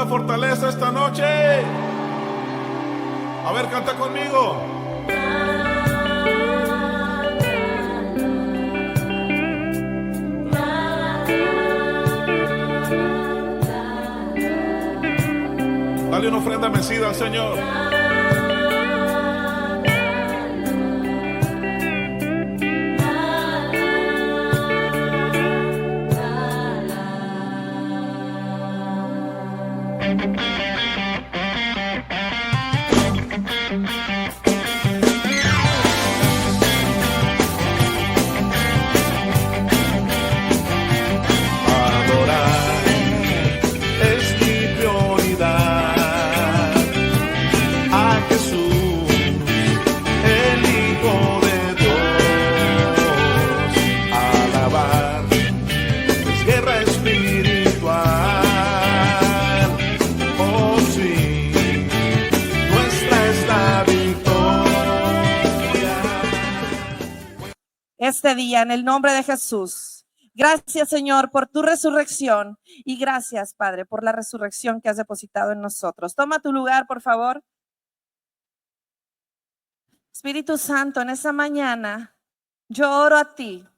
la fortaleza esta noche? A ver, canta conmigo. Dale una ofrenda mecida al Señor. Adorar es mi prioridad. A Jesús, el Hijo de Dios. Alabar es guerra espiritual. Oh sí, nuestra es la victoria. Este día, en el nombre de Jesús, gracias, Señor, por tu resurrección y gracias, Padre, por la resurrección que has depositado en nosotros. Toma tu lugar, por favor. Espíritu Santo, en esta mañana yo oro a ti,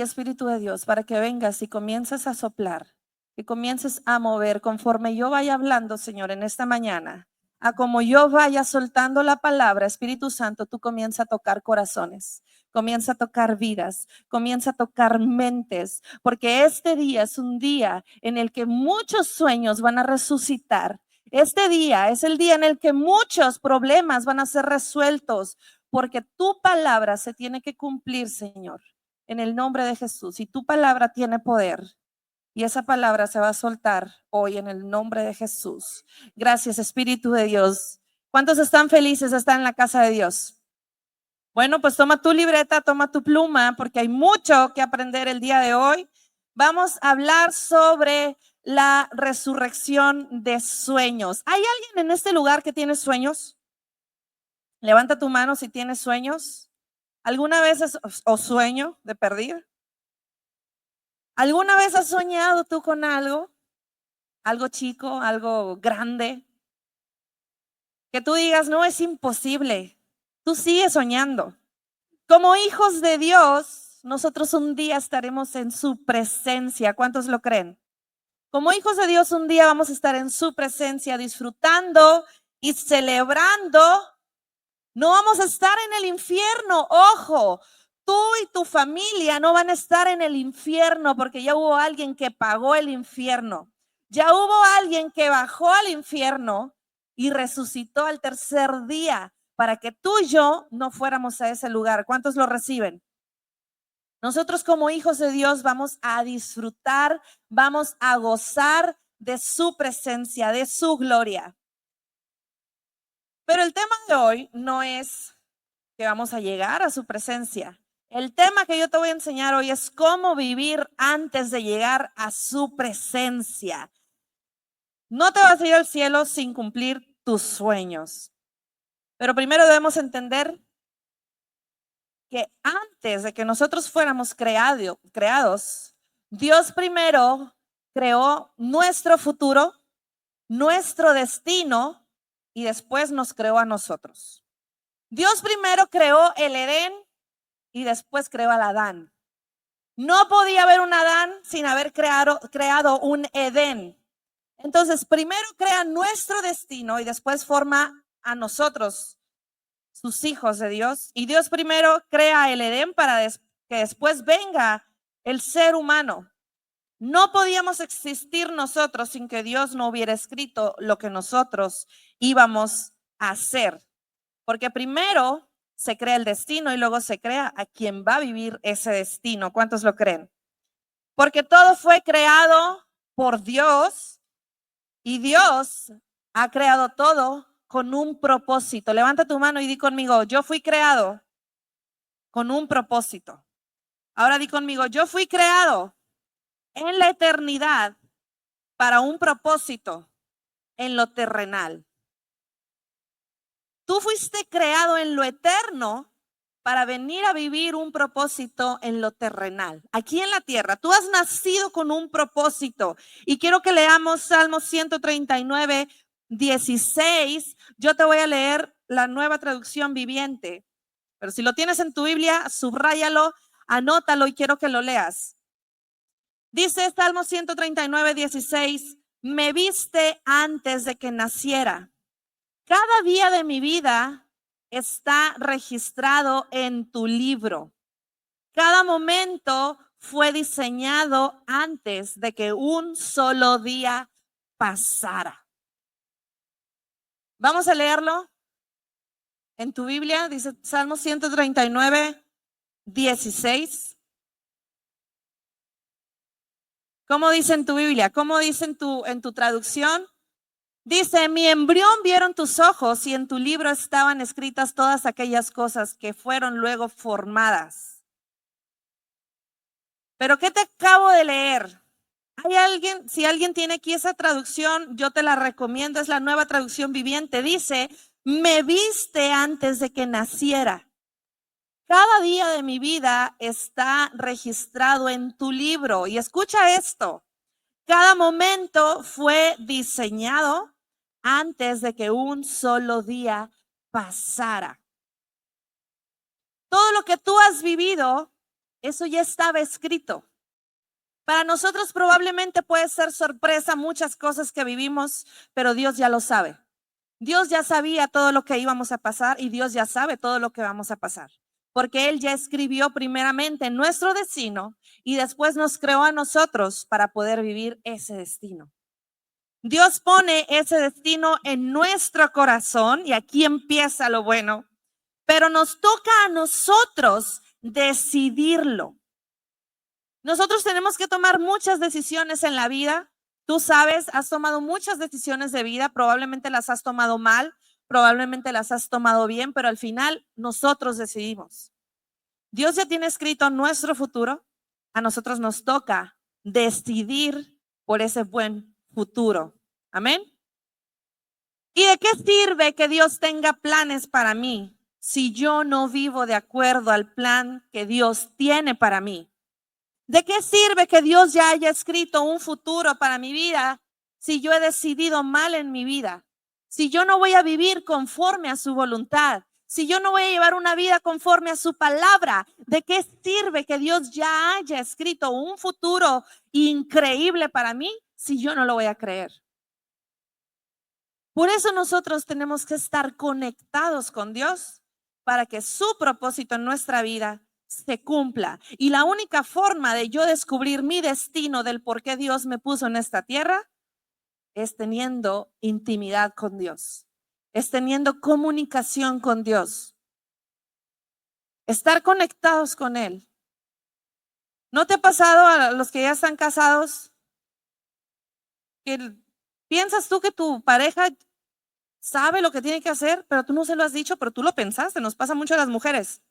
Espíritu de Dios, para que vengas y comiences a soplar, que comiences a mover conforme yo vaya hablando, Señor, en esta mañana. A como yo vaya soltando la palabra, Espíritu Santo, tú comienza a tocar corazones, comienza a tocar vidas, comienza a tocar mentes, porque este día es un día en el que muchos sueños van a resucitar. Este día es el día en el que muchos problemas van a ser resueltos, porque tu palabra se tiene que cumplir, Señor, en el nombre de Jesús. Y tu palabra tiene poder. Y esa palabra se va a soltar hoy en el nombre de Jesús. Gracias, Espíritu de Dios. ¿Cuántos están felices de estar en la casa de Dios? Bueno, pues toma tu libreta, toma tu pluma, porque hay mucho que aprender el día de hoy. Vamos a hablar sobre la resurrección de sueños. ¿Hay alguien en este lugar que tiene sueños? Levanta tu mano si tienes sueños. ¿Alguna vez o sueño de perder? ¿Alguna vez has soñado tú con algo? Algo chico, algo grande. Que tú digas, no, es imposible. Tú sigues soñando. Como hijos de Dios, nosotros un día estaremos en su presencia. ¿Cuántos lo creen? Como hijos de Dios, un día vamos a estar en su presencia disfrutando y celebrando. No vamos a estar en el infierno. Ojo, tú y tu familia no van a estar en el infierno porque ya hubo alguien que pagó el infierno. Ya hubo alguien que bajó al infierno y resucitó al tercer día para que tú y yo no fuéramos a ese lugar. ¿Cuántos lo reciben? Nosotros como hijos de Dios vamos a disfrutar, vamos a gozar de su presencia, de su gloria. Pero el tema de hoy no es que vamos a llegar a su presencia. El tema que yo te voy a enseñar hoy es cómo vivir antes de llegar a su presencia. No te vas a ir al cielo sin cumplir tus sueños. Pero primero debemos entender que antes de que nosotros fuéramos creados, Dios primero creó nuestro futuro, nuestro destino y después nos creó a nosotros. Dios primero creó el Edén y después creó al Adán. No podía haber un Adán sin haber creado un Edén. Entonces, primero crea nuestro destino y después forma a nosotros, sus hijos de Dios. Y Dios primero crea el Edén para que después venga el ser humano. No podíamos existir nosotros sin que Dios no hubiera escrito lo que nosotros íbamos a hacer. Porque primero se crea el destino y luego se crea a quien va a vivir ese destino. ¿Cuántos lo creen? Porque todo fue creado por Dios y Dios ha creado todo con un propósito. Levanta tu mano y di conmigo, yo fui creado con un propósito. Ahora di conmigo, yo fui creado en la eternidad para un propósito en lo terrenal. Tú fuiste creado en lo eterno para venir a vivir un propósito en lo terrenal, aquí en la tierra. Tú has nacido con un propósito y quiero que leamos Salmo 139, 16. Yo te voy a leer la Nueva Traducción Viviente, pero si lo tienes en tu Biblia, subráyalo, anótalo y quiero que lo leas. Dice Salmo 139, 16, me viste antes de que naciera. Cada día de mi vida está registrado en tu libro. Cada momento fue diseñado antes de que un solo día pasara. Vamos a leerlo en tu Biblia. Dice Salmo 139, 16. ¿Cómo dice en tu Biblia? ¿Cómo dice en tu traducción? Dice, mi embrión vieron tus ojos y en tu libro estaban escritas todas aquellas cosas que fueron luego formadas. Pero ¿qué te acabo de leer? ¿Hay alguien? Si alguien tiene aquí esa traducción, yo te la recomiendo, es la Nueva Traducción Viviente. Dice, me viste antes de que naciera. Cada día de mi vida está registrado en tu libro. Y escucha esto, cada momento fue diseñado antes de que un solo día pasara. Todo lo que tú has vivido, eso ya estaba escrito. Para nosotros probablemente puede ser sorpresa muchas cosas que vivimos, pero Dios ya lo sabe. Dios ya sabía todo lo que íbamos a pasar y Dios ya sabe todo lo que vamos a pasar. Porque Él ya escribió primeramente nuestro destino y después nos creó a nosotros para poder vivir ese destino. Dios pone ese destino en nuestro corazón y aquí empieza lo bueno, pero nos toca a nosotros decidirlo. Nosotros tenemos que tomar muchas decisiones en la vida. Tú sabes, has tomado muchas decisiones de vida, probablemente las has tomado mal, probablemente las has tomado bien, pero al final nosotros decidimos. Dios ya tiene escrito nuestro futuro, a nosotros nos toca decidir por ese buen futuro. Amén. ¿Y de qué sirve que Dios tenga planes para mí si yo no vivo de acuerdo al plan que Dios tiene para mí? ¿De qué sirve que Dios ya haya escrito un futuro para mi vida si yo he decidido mal en mi vida? Si yo no voy a vivir conforme a su voluntad, si yo no voy a llevar una vida conforme a su palabra, ¿de qué sirve que Dios ya haya escrito un futuro increíble para mí si yo no lo voy a creer? Por eso nosotros tenemos que estar conectados con Dios para que su propósito en nuestra vida se cumpla. Y la única forma de yo descubrir mi destino del por qué Dios me puso en esta tierra es teniendo intimidad con Dios, es teniendo comunicación con Dios, estar conectados con Él. ¿No te ha pasado a los que ya están casados que piensas tú que tu pareja sabe lo que tiene que hacer, pero tú no se lo has dicho, pero tú lo pensaste? Nos pasa mucho a las mujeres.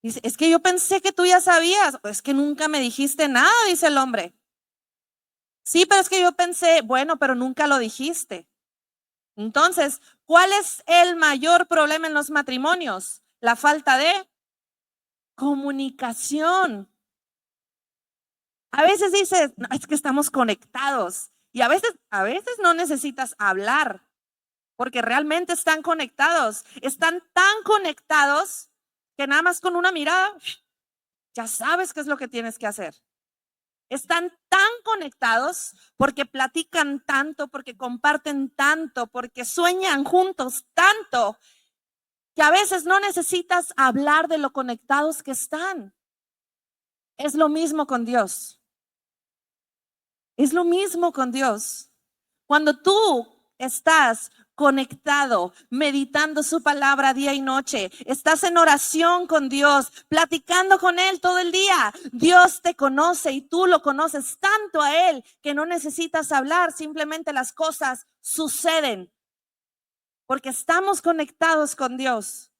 Dice, es que yo pensé que tú ya sabías. Es que nunca me dijiste nada, dice el hombre. Sí, pero es que yo pensé, bueno, pero nunca lo dijiste. Entonces, ¿cuál es el mayor problema en los matrimonios? La falta de comunicación. A veces dices, no, es que estamos conectados. Y a veces no necesitas hablar, porque realmente están conectados. Están tan conectados que nada más con una mirada ya sabes qué es lo que tienes que hacer. Están tan conectados porque platican tanto, porque comparten tanto, porque sueñan juntos tanto, que a veces no necesitas hablar de lo conectados que están. Es lo mismo con Dios. Es lo mismo con Dios. Cuando tú estás conectado, meditando su palabra día y noche, estás en oración con Dios, platicando con Él todo el día, Dios te conoce y tú lo conoces tanto a Él que no necesitas hablar, simplemente las cosas suceden porque estamos conectados con Dios.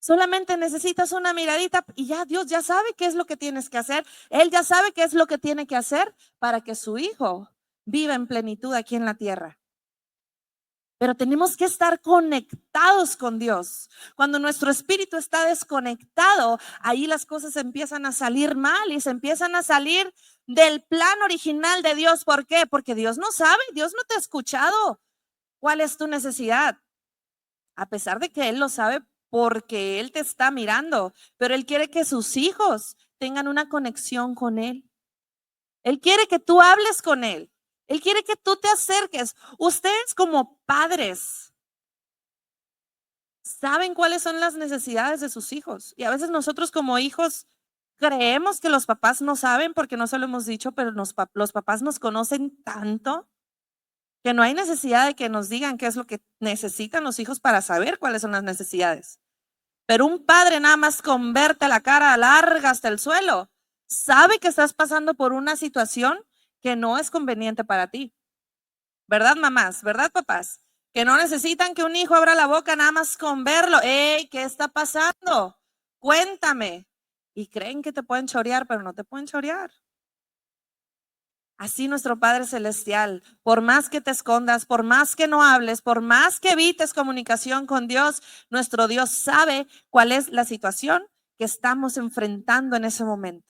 Solamente necesitas una miradita y ya Dios ya sabe qué es lo que tienes que hacer. Él ya sabe qué es lo que tiene que hacer para que su hijo viva en plenitud aquí en la tierra. Pero tenemos que estar conectados con Dios. Cuando nuestro espíritu está desconectado, ahí las cosas empiezan a salir mal y se empiezan a salir del plan original de Dios. ¿Por qué? Porque Dios no sabe, Dios no te ha escuchado. ¿Cuál es tu necesidad? A pesar de que Él lo sabe porque Él te está mirando, pero Él quiere que sus hijos tengan una conexión con Él. Él quiere que tú hables con Él. Él quiere que tú te acerques. Ustedes como padres saben cuáles son las necesidades de sus hijos. Y a veces nosotros como hijos creemos que los papás no saben porque no se lo hemos dicho, pero los papás nos conocen tanto que no hay necesidad de que nos digan qué es lo que necesitan los hijos para saber cuáles son las necesidades. Pero un padre nada más con verte la cara larga hasta el suelo, sabe que estás pasando por una situación que no es conveniente para ti. ¿Verdad, mamás? ¿Verdad, papás? Que no necesitan que un hijo abra la boca nada más con verlo. ¡Ey! ¿Qué está pasando? Cuéntame. Y creen que te pueden chorear, pero no te pueden chorear. Así nuestro Padre Celestial, por más que te escondas, por más que no hables, por más que evites comunicación con Dios, nuestro Dios sabe cuál es la situación que estamos enfrentando en ese momento.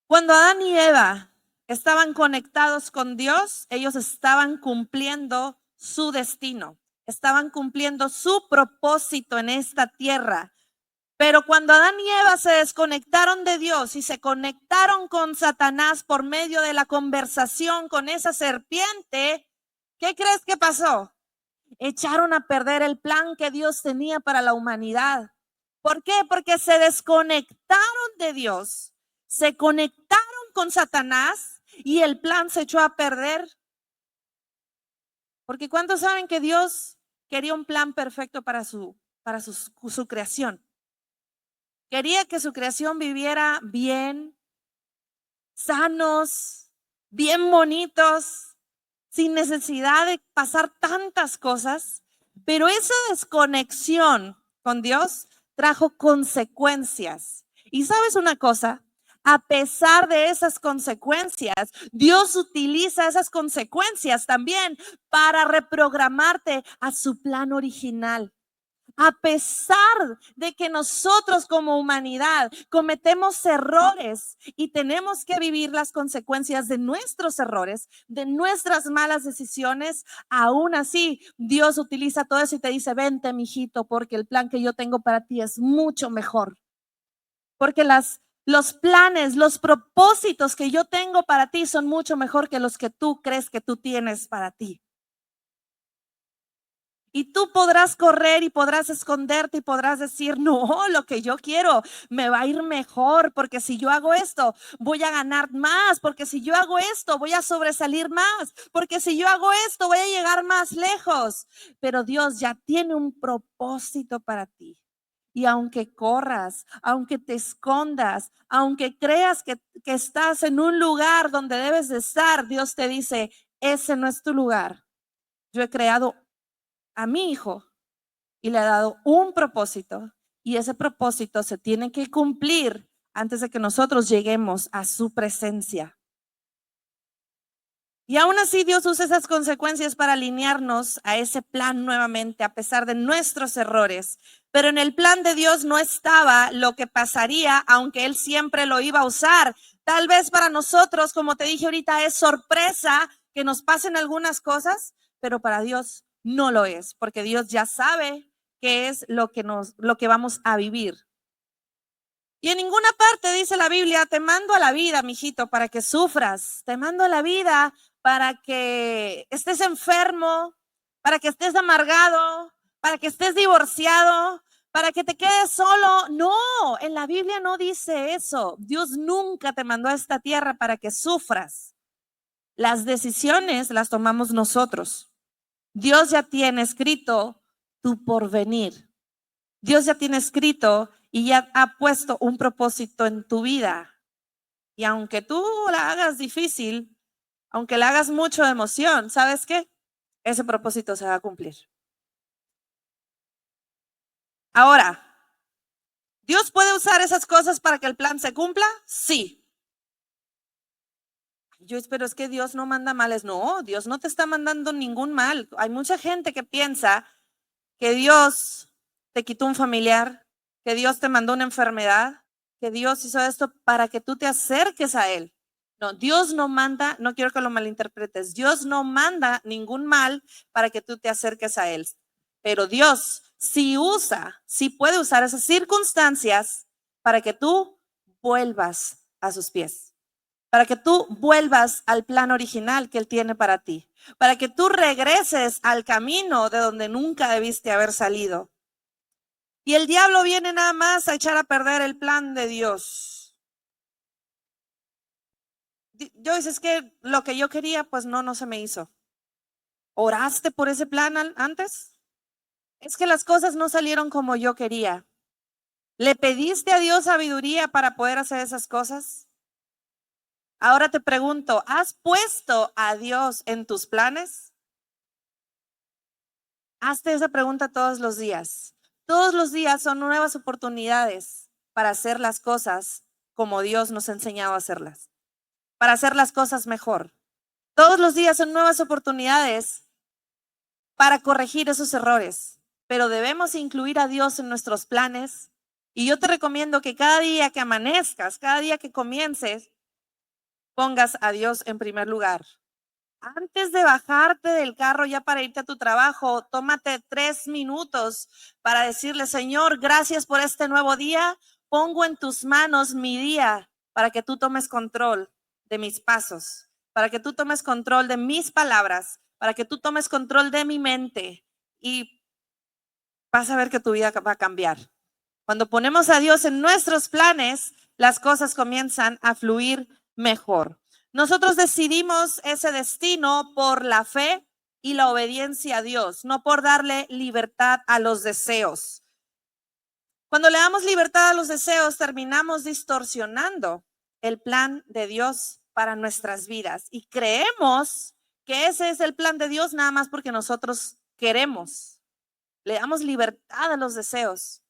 Cuando Adán y Eva estaban conectados con Dios, ellos estaban cumpliendo su destino, estaban cumpliendo su propósito en esta tierra. Pero cuando Adán y Eva se desconectaron de Dios y se conectaron con Satanás por medio de la conversación con esa serpiente, ¿qué crees que pasó? Echaron a perder el plan que Dios tenía para la humanidad. ¿Por qué? Porque se desconectaron de Dios, se conectaron con Satanás y el plan se echó a perder. Porque ¿cuántos saben que Dios quería un plan perfecto para su creación? Quería que su creación viviera bien, sanos, bien bonitos, sin necesidad de pasar tantas cosas. Pero esa desconexión con Dios trajo consecuencias. Y sabes una cosa, a pesar de esas consecuencias, Dios utiliza esas consecuencias también para reprogramarte a su plan original. A pesar de que nosotros como humanidad cometemos errores y tenemos que vivir las consecuencias de nuestros errores, de nuestras malas decisiones, aún así Dios utiliza todo eso y te dice, vente, mijito, porque el plan que yo tengo para ti es mucho mejor. Porque los planes, los propósitos que yo tengo para ti son mucho mejor que los que tú crees que tú tienes para ti. Y tú podrás correr y podrás esconderte y podrás decir, no, lo que yo quiero me va a ir mejor, porque si yo hago esto, voy a ganar más, porque si yo hago esto, voy a sobresalir más, porque si yo hago esto, voy a llegar más lejos. Pero Dios ya tiene un propósito para ti. Y aunque corras, aunque te escondas, aunque creas que estás en un lugar donde debes de estar, Dios te dice, ese no es tu lugar. Yo he creado a mi hijo y le ha dado un propósito y ese propósito se tiene que cumplir antes de que nosotros lleguemos a su presencia. Y aún así Dios usa esas consecuencias para alinearnos a ese plan nuevamente, a pesar de nuestros errores. Pero en el plan de Dios no estaba lo que pasaría, aunque Él siempre lo iba a usar. Tal vez para nosotros, como te dije ahorita, es sorpresa que nos pasen algunas cosas, pero para Dios no lo es, porque Dios ya sabe qué es lo que vamos a vivir. Y en ninguna parte dice la Biblia, te mando a la vida, mijito, para que sufras. Te mando a la vida para que estés enfermo, para que estés amargado, para que estés divorciado, para que te quedes solo. No, en la Biblia no dice eso. Dios nunca te mandó a esta tierra para que sufras. Las decisiones las tomamos nosotros. Dios ya tiene escrito tu porvenir. Dios ya tiene escrito y ya ha puesto un propósito en tu vida. Y aunque tú la hagas difícil, aunque la hagas mucho de emoción, ¿sabes qué? Ese propósito se va a cumplir. Ahora, ¿Dios puede usar esas cosas para que el plan se cumpla? Sí. Yo espero, es que Dios no manda males. No, Dios no te está mandando ningún mal. Hay mucha gente que piensa que Dios te quitó un familiar, que Dios te mandó una enfermedad, que Dios hizo esto para que tú te acerques a Él. No, Dios no manda, no quiero que lo malinterpretes, Dios no manda ningún mal para que tú te acerques a Él. Pero Dios sí puede usar esas circunstancias para que tú vuelvas a sus pies, para que tú vuelvas al plan original que Él tiene para ti, para que tú regreses al camino de donde nunca debiste haber salido. Y el diablo viene nada más a echar a perder el plan de Dios. Joyce, es que lo que yo quería, pues no se me hizo. ¿Oraste por ese plan antes? Es que las cosas no salieron como yo quería. ¿Le pediste a Dios sabiduría para poder hacer esas cosas? Ahora te pregunto, ¿has puesto a Dios en tus planes? Hazte esa pregunta todos los días. Todos los días son nuevas oportunidades para hacer las cosas como Dios nos ha enseñado a hacerlas, para hacer las cosas mejor. Todos los días son nuevas oportunidades para corregir esos errores, pero debemos incluir a Dios en nuestros planes. Y yo te recomiendo que cada día que amanezcas, cada día que comiences, pongas a Dios en primer lugar. Antes de bajarte del carro ya para irte a tu trabajo, tómate 3 minutos para decirle, Señor, gracias por este nuevo día. Pongo en tus manos mi día para que tú tomes control de mis pasos, para que tú tomes control de mis palabras, para que tú tomes control de mi mente, y vas a ver que tu vida va a cambiar. Cuando ponemos a Dios en nuestros planes, las cosas comienzan a fluir mejor. Nosotros decidimos ese destino por la fe y la obediencia a Dios, no por darle libertad a los deseos. Cuando le damos libertad a los deseos, terminamos distorsionando el plan de Dios para nuestras vidas y creemos que ese es el plan de Dios nada más porque nosotros queremos. Le damos libertad a los deseos,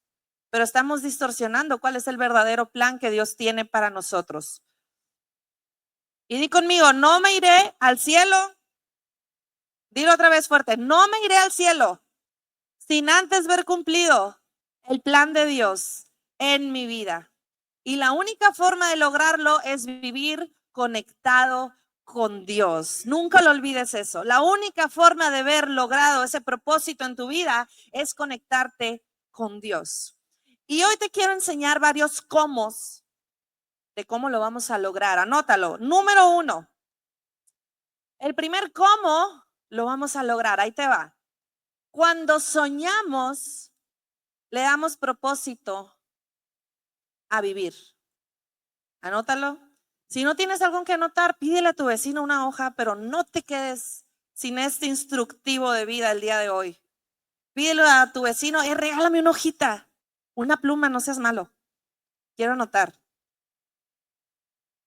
pero estamos distorsionando cuál es el verdadero plan que Dios tiene para nosotros. Y di conmigo, no me iré al cielo. Dilo otra vez fuerte, no me iré al cielo sin antes ver cumplido el plan de Dios en mi vida. Y la única forma de lograrlo es vivir conectado con Dios. Nunca lo olvides eso. La única forma de haber logrado ese propósito en tu vida es conectarte con Dios. Y hoy te quiero enseñar varios cómo de cómo lo vamos a lograr. Anótalo. Número 1. El primer cómo lo vamos a lograr. Ahí te va. Cuando soñamos, le damos propósito a vivir. Anótalo. Si no tienes algo que anotar, pídele a tu vecino una hoja, pero no te quedes sin este instructivo de vida el día de hoy. Pídele a tu vecino, regálame una hojita, una pluma, no seas malo. Quiero anotar.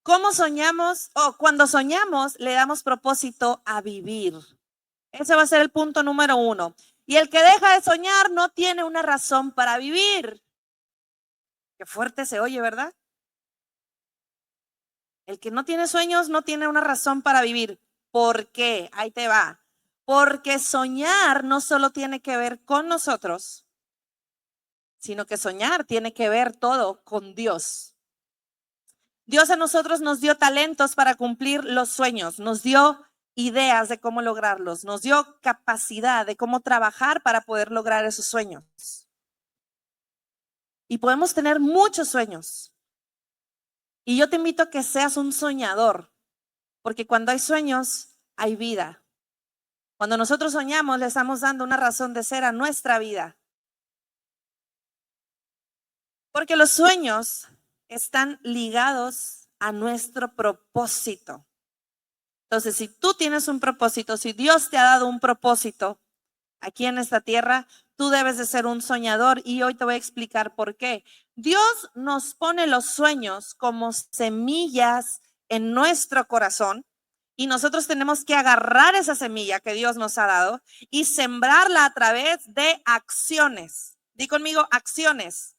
¿Cómo soñamos? Cuando soñamos, le damos propósito a vivir. Ese va a ser el punto número 1. Y el que deja de soñar no tiene una razón para vivir. Qué fuerte se oye, ¿verdad? El que no tiene sueños no tiene una razón para vivir. ¿Por qué? Ahí te va. Porque soñar no solo tiene que ver con nosotros, sino que soñar tiene que ver todo con Dios. Dios a nosotros nos dio talentos para cumplir los sueños, nos dio ideas de cómo lograrlos, nos dio capacidad de cómo trabajar para poder lograr esos sueños. Y podemos tener muchos sueños. Y yo te invito a que seas un soñador, porque cuando hay sueños, hay vida. Cuando nosotros soñamos, le estamos dando una razón de ser a nuestra vida. Porque los sueños están ligados a nuestro propósito. Entonces, si tú tienes un propósito, si Dios te ha dado un propósito aquí en esta tierra, tú debes de ser un soñador, y hoy te voy a explicar por qué. Dios nos pone los sueños como semillas en nuestro corazón, y nosotros tenemos que agarrar esa semilla que Dios nos ha dado y sembrarla a través de acciones. Di conmigo, acciones.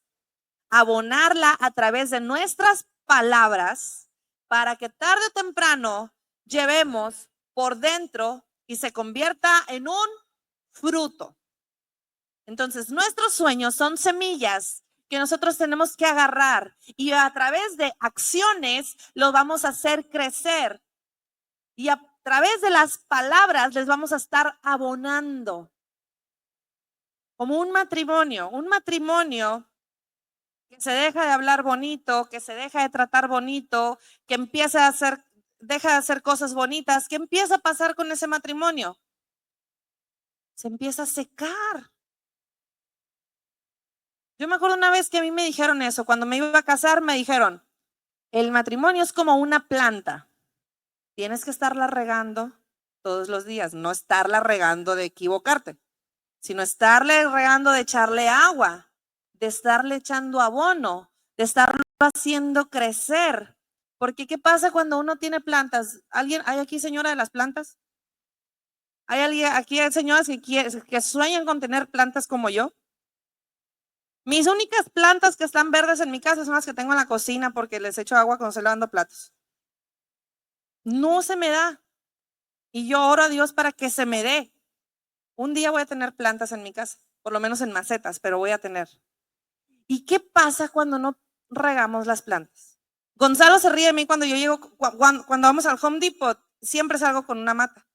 Abonarla a través de nuestras palabras para que tarde o temprano llevemos por dentro y se convierta en un fruto. Entonces, nuestros sueños son semillas que nosotros tenemos que agarrar y a través de acciones lo vamos a hacer crecer. Y a través de las palabras les vamos a estar abonando. Como un matrimonio que se deja de hablar bonito, que se deja de tratar bonito, que deja de hacer cosas bonitas. ¿Qué empieza a pasar con ese matrimonio? Se empieza a secar. Yo me acuerdo una vez que a mí me dijeron eso, cuando me iba a casar me dijeron, el matrimonio es como una planta, tienes que estarla regando todos los días, no estarla regando de equivocarte, sino estarle regando de echarle agua, de estarle echando abono, de estarlo haciendo crecer. Porque ¿qué pasa cuando uno tiene plantas? ¿Hay aquí señora de las plantas? ¿Hay alguien aquí, señoras que sueñan con tener plantas como yo? Mis únicas plantas que están verdes en mi casa son las que tengo en la cocina porque les echo agua cuando estoy lavando platos. No se me da. Y yo oro a Dios para que se me dé. Un día voy a tener plantas en mi casa, por lo menos en macetas, pero voy a tener. ¿Y qué pasa cuando no regamos las plantas? Gonzalo se ríe de mí cuando yo llego, cuando vamos al Home Depot, siempre salgo con una mata.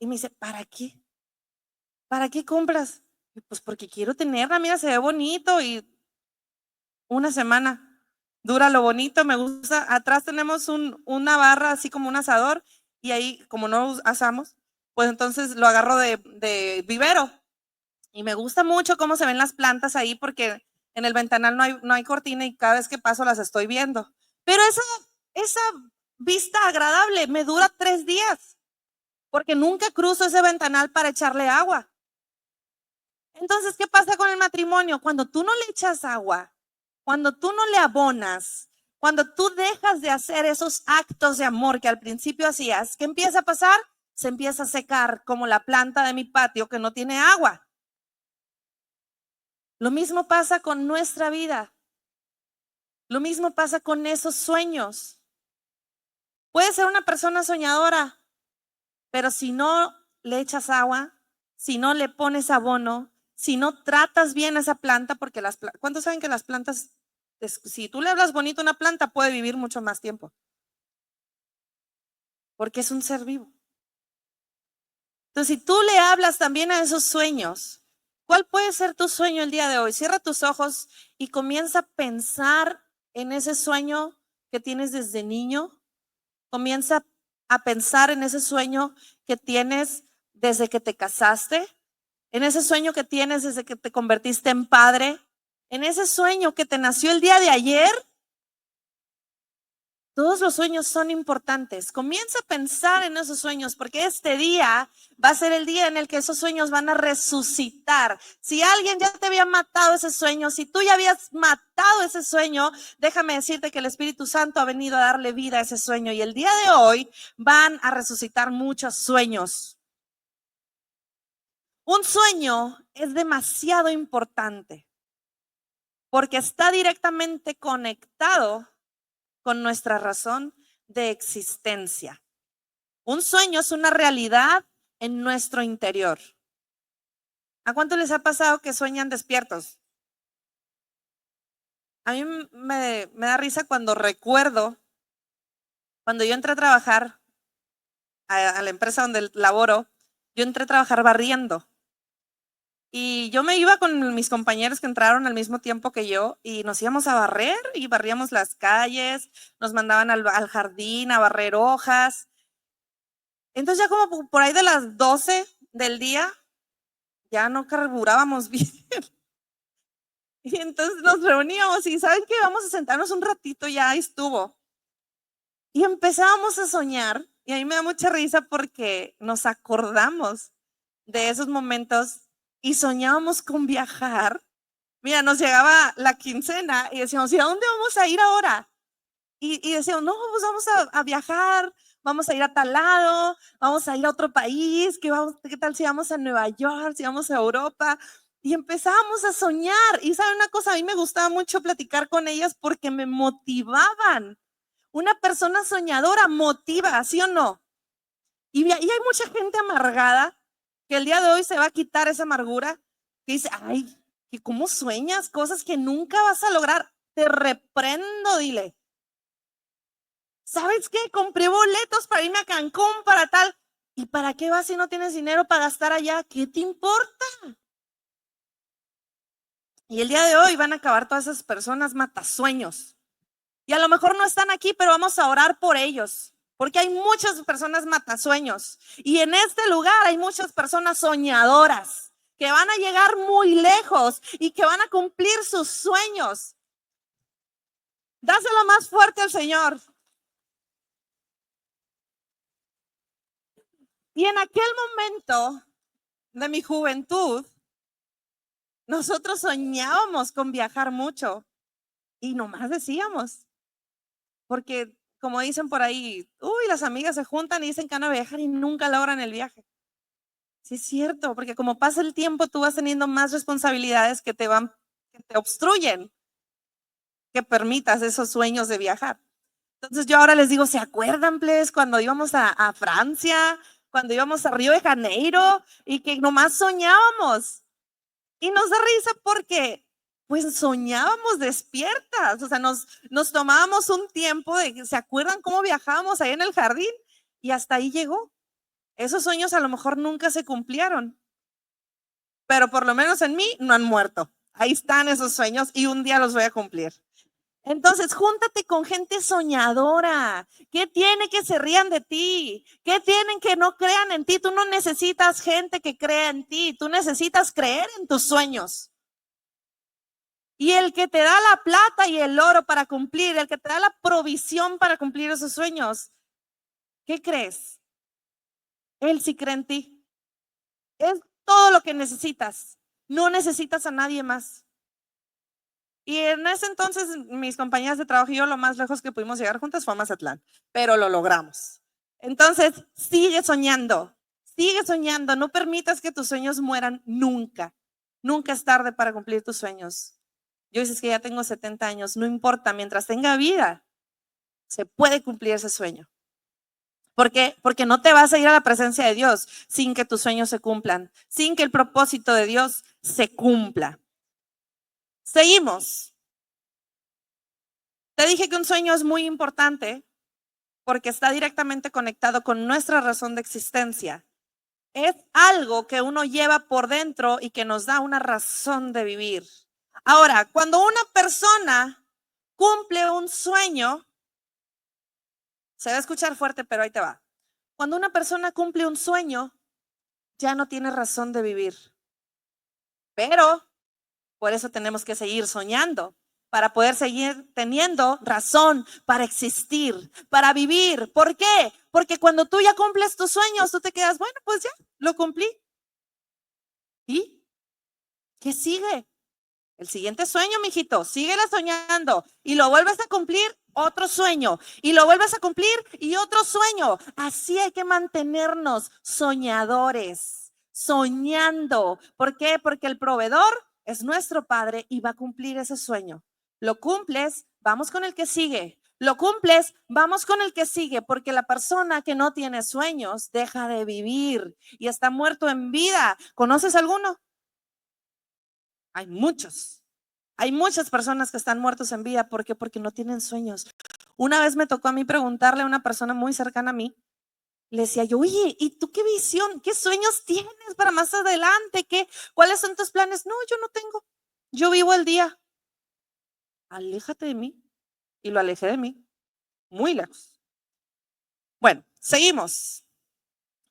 Y me dice, ¿para qué? ¿Para qué compras? Pues porque quiero tenerla, mira, se ve bonito y una semana dura lo bonito, me gusta. Atrás tenemos una barra así como un asador y ahí como no asamos, pues entonces lo agarro de vivero y me gusta mucho cómo se ven las plantas ahí porque en el ventanal no hay cortina y cada vez que paso las estoy viendo. Pero esa vista agradable me dura 3 días porque nunca cruzo ese ventanal para echarle agua. Entonces, ¿qué pasa con el matrimonio? Cuando tú no le echas agua, cuando tú no le abonas, cuando tú dejas de hacer esos actos de amor que al principio hacías, ¿qué empieza a pasar? Se empieza a secar como la planta de mi patio que no tiene agua. Lo mismo pasa con nuestra vida. Lo mismo pasa con esos sueños. Puedes ser una persona soñadora, pero si no le echas agua, si no le pones abono, si no tratas bien a esa planta, porque ¿cuántos saben que las plantas, si tú le hablas bonito a una planta, puede vivir mucho más tiempo? Porque es un ser vivo. Entonces, si tú le hablas también a esos sueños, ¿cuál puede ser tu sueño el día de hoy? Cierra tus ojos y comienza a pensar en ese sueño que tienes desde niño. Comienza a pensar en ese sueño que tienes desde que te casaste, en ese sueño que tienes desde que te convertiste en padre, en ese sueño que te nació el día de ayer. Todos los sueños son importantes. Comienza a pensar en esos sueños porque este día va a ser el día en el que esos sueños van a resucitar. Si alguien ya te había matado ese sueño, si tú ya habías matado ese sueño, déjame decirte que el Espíritu Santo ha venido a darle vida a ese sueño y el día de hoy van a resucitar muchos sueños. Un sueño es demasiado importante porque está directamente conectado con nuestra razón de existencia. Un sueño es una realidad en nuestro interior. ¿A cuánto les ha pasado que sueñan despiertos? A mí me da risa cuando recuerdo, cuando yo entré a trabajar a la empresa donde laboro, yo entré a trabajar barriendo. Y yo me iba con mis compañeros que entraron al mismo tiempo que yo y nos íbamos a barrer y barríamos las calles, nos mandaban al jardín a barrer hojas. Entonces ya como por ahí de las 12 del día, ya no carburábamos bien. Y entonces nos reuníamos y ¿saben qué? Vamos a sentarnos un ratito, ya estuvo. Y empezábamos a soñar y a mí me da mucha risa porque nos acordamos de esos momentos y soñábamos con viajar. Mira, nos llegaba la quincena y decíamos, ¿y a dónde vamos a ir ahora? Y decíamos, no, pues vamos a viajar, vamos a ir a tal lado, vamos a ir a otro país, ¿qué tal si vamos a Nueva York, si vamos a Europa? Y empezábamos a soñar. Y ¿saben una cosa? A mí me gustaba mucho platicar con ellas porque me motivaban. Una persona soñadora motiva, ¿sí o no? Y hay mucha gente amargada que el día de hoy se va a quitar esa amargura, que dice, ay, que cómo sueñas cosas que nunca vas a lograr. Te reprendo, dile. ¿Sabes qué? Compré boletos para irme a Cancún, para tal. ¿Y para qué vas si no tienes dinero para gastar allá? ¿Qué te importa? Y el día de hoy van a acabar todas esas personas matasueños. Y a lo mejor no están aquí, pero vamos a orar por ellos. Porque hay muchas personas matasueños. Y en este lugar hay muchas personas soñadoras que van a llegar muy lejos y que van a cumplir sus sueños. Dáselo más fuerte al Señor. Y en aquel momento de mi juventud, nosotros soñábamos con viajar mucho y nomás decíamos, porque como dicen por ahí, uy, las amigas se juntan y dicen que van a viajar y nunca logran el viaje. Sí, es cierto, porque como pasa el tiempo, tú vas teniendo más responsabilidades que te obstruyen que permitas esos sueños de viajar. Entonces yo ahora les digo, ¿se acuerdan, please, cuando íbamos a Francia, cuando íbamos a Río de Janeiro y que nomás soñábamos? Y nos da risa porque pues soñábamos despiertas, o sea, nos tomábamos un tiempo ¿se acuerdan cómo viajábamos ahí en el jardín? Y hasta ahí llegó. Esos sueños a lo mejor nunca se cumplieron, pero por lo menos en mí no han muerto. Ahí están esos sueños y un día los voy a cumplir. Entonces, júntate con gente soñadora. ¿Qué tiene que se rían de ti? ¿Qué tienen que no crean en ti? Tú no necesitas gente que crea en ti. Tú necesitas creer en tus sueños. Y el que te da la plata y el oro para cumplir, el que te da la provisión para cumplir esos sueños, ¿qué crees? Él sí cree en ti. Es todo lo que necesitas. No necesitas a nadie más. Y en ese entonces, mis compañeras de trabajo y yo, lo más lejos que pudimos llegar juntas fue a Mazatlán, pero lo logramos. Entonces, sigue soñando, no permitas que tus sueños mueran nunca. Nunca es tarde para cumplir tus sueños. Yo dices que ya tengo 70 años, no importa, mientras tenga vida, se puede cumplir ese sueño. ¿Por qué? Porque no te vas a ir a la presencia de Dios sin que tus sueños se cumplan, sin que el propósito de Dios se cumpla. Seguimos. Te dije que un sueño es muy importante porque está directamente conectado con nuestra razón de existencia. Es algo que uno lleva por dentro y que nos da una razón de vivir. Ahora, cuando una persona cumple un sueño, se va a escuchar fuerte, pero ahí te va. Cuando una persona cumple un sueño, ya no tiene razón de vivir. Pero por eso tenemos que seguir soñando, para poder seguir teniendo razón para existir, para vivir. ¿Por qué? Porque cuando tú ya cumples tus sueños, tú te quedas, bueno, pues ya, lo cumplí. ¿Y qué sigue? El siguiente sueño, mijito, síguela soñando y lo vuelves a cumplir, otro sueño, y lo vuelves a cumplir y otro sueño. Así hay que mantenernos soñadores, soñando. ¿Por qué? Porque el proveedor es nuestro Padre y va a cumplir ese sueño. Lo cumples, vamos con el que sigue. Lo cumples, vamos con el que sigue, porque la persona que no tiene sueños deja de vivir y está muerto en vida. ¿Conoces alguno? Hay muchos. Hay muchas personas que están muertos en vida. ¿Por qué? Porque no tienen sueños. Una vez me tocó a mí preguntarle a una persona muy cercana a mí. Le decía yo, oye, ¿y tú qué visión, qué sueños tienes para más adelante? ¿Cuáles son tus planes? No, yo no tengo. Yo vivo el día. Aléjate de mí. Y lo alejé de mí. Muy lejos. Bueno, seguimos.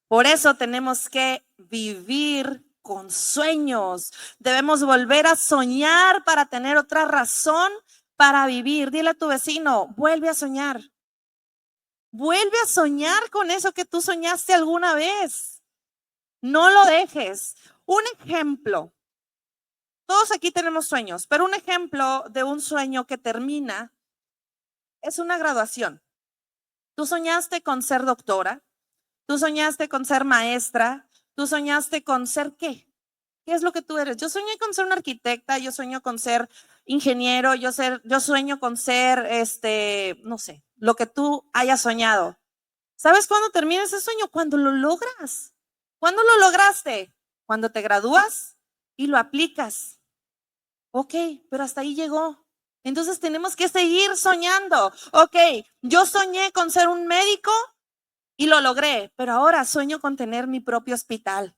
Por eso tenemos que vivir con sueños. Debemos volver a soñar para tener otra razón para vivir. Dile a tu vecino, vuelve a soñar. Vuelve a soñar con eso que tú soñaste alguna vez. No lo dejes. Un ejemplo. Todos aquí tenemos sueños, pero un ejemplo de un sueño que termina es una graduación. Tú soñaste con ser doctora, tú soñaste con ser maestra, tú soñaste con ser ¿qué? ¿Qué es lo que tú eres? Yo soñé con ser una arquitecta, yo sueño con ser ingeniero, yo sueño con ser, no sé, lo que tú hayas soñado. ¿Sabes cuándo termina ese sueño? Cuando lo logras. ¿Cuándo lo lograste? Cuando te gradúas y lo aplicas. Ok, pero hasta ahí llegó. Entonces tenemos que seguir soñando. Ok, yo soñé con ser un médico y lo logré, pero ahora sueño con tener mi propio hospital.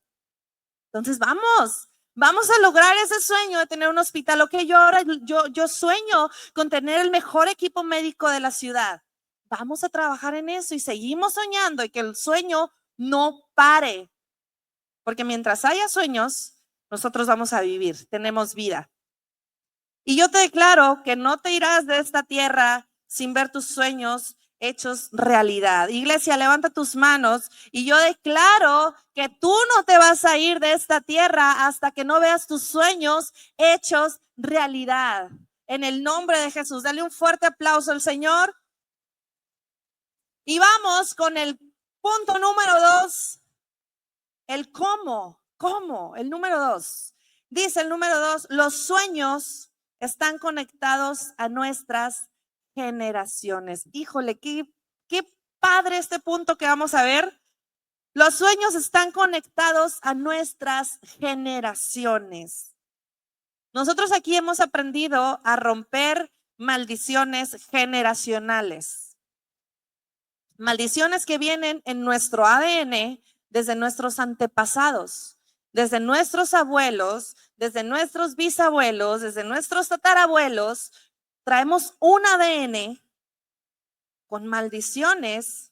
Entonces vamos a lograr ese sueño de tener un hospital. Ok, yo sueño con tener el mejor equipo médico de la ciudad. Vamos a trabajar en eso y seguimos soñando y que el sueño no pare. Porque mientras haya sueños, nosotros vamos a vivir, tenemos vida. Y yo te declaro que no te irás de esta tierra sin ver tus sueños hechos realidad. Iglesia, levanta tus manos y yo declaro que tú no te vas a ir de esta tierra hasta que no veas tus sueños hechos realidad. En el nombre de Jesús, dale un fuerte aplauso al Señor. Y vamos con el punto número 2, el cómo, el número 2. Dice el número 2, los sueños están conectados a nuestras generaciones. Híjole, qué padre este punto que vamos a ver. Los sueños están conectados a nuestras generaciones. Nosotros aquí hemos aprendido a romper maldiciones generacionales. Maldiciones que vienen en nuestro ADN desde nuestros antepasados, desde nuestros abuelos, desde nuestros bisabuelos, desde nuestros tatarabuelos. Traemos un ADN con maldiciones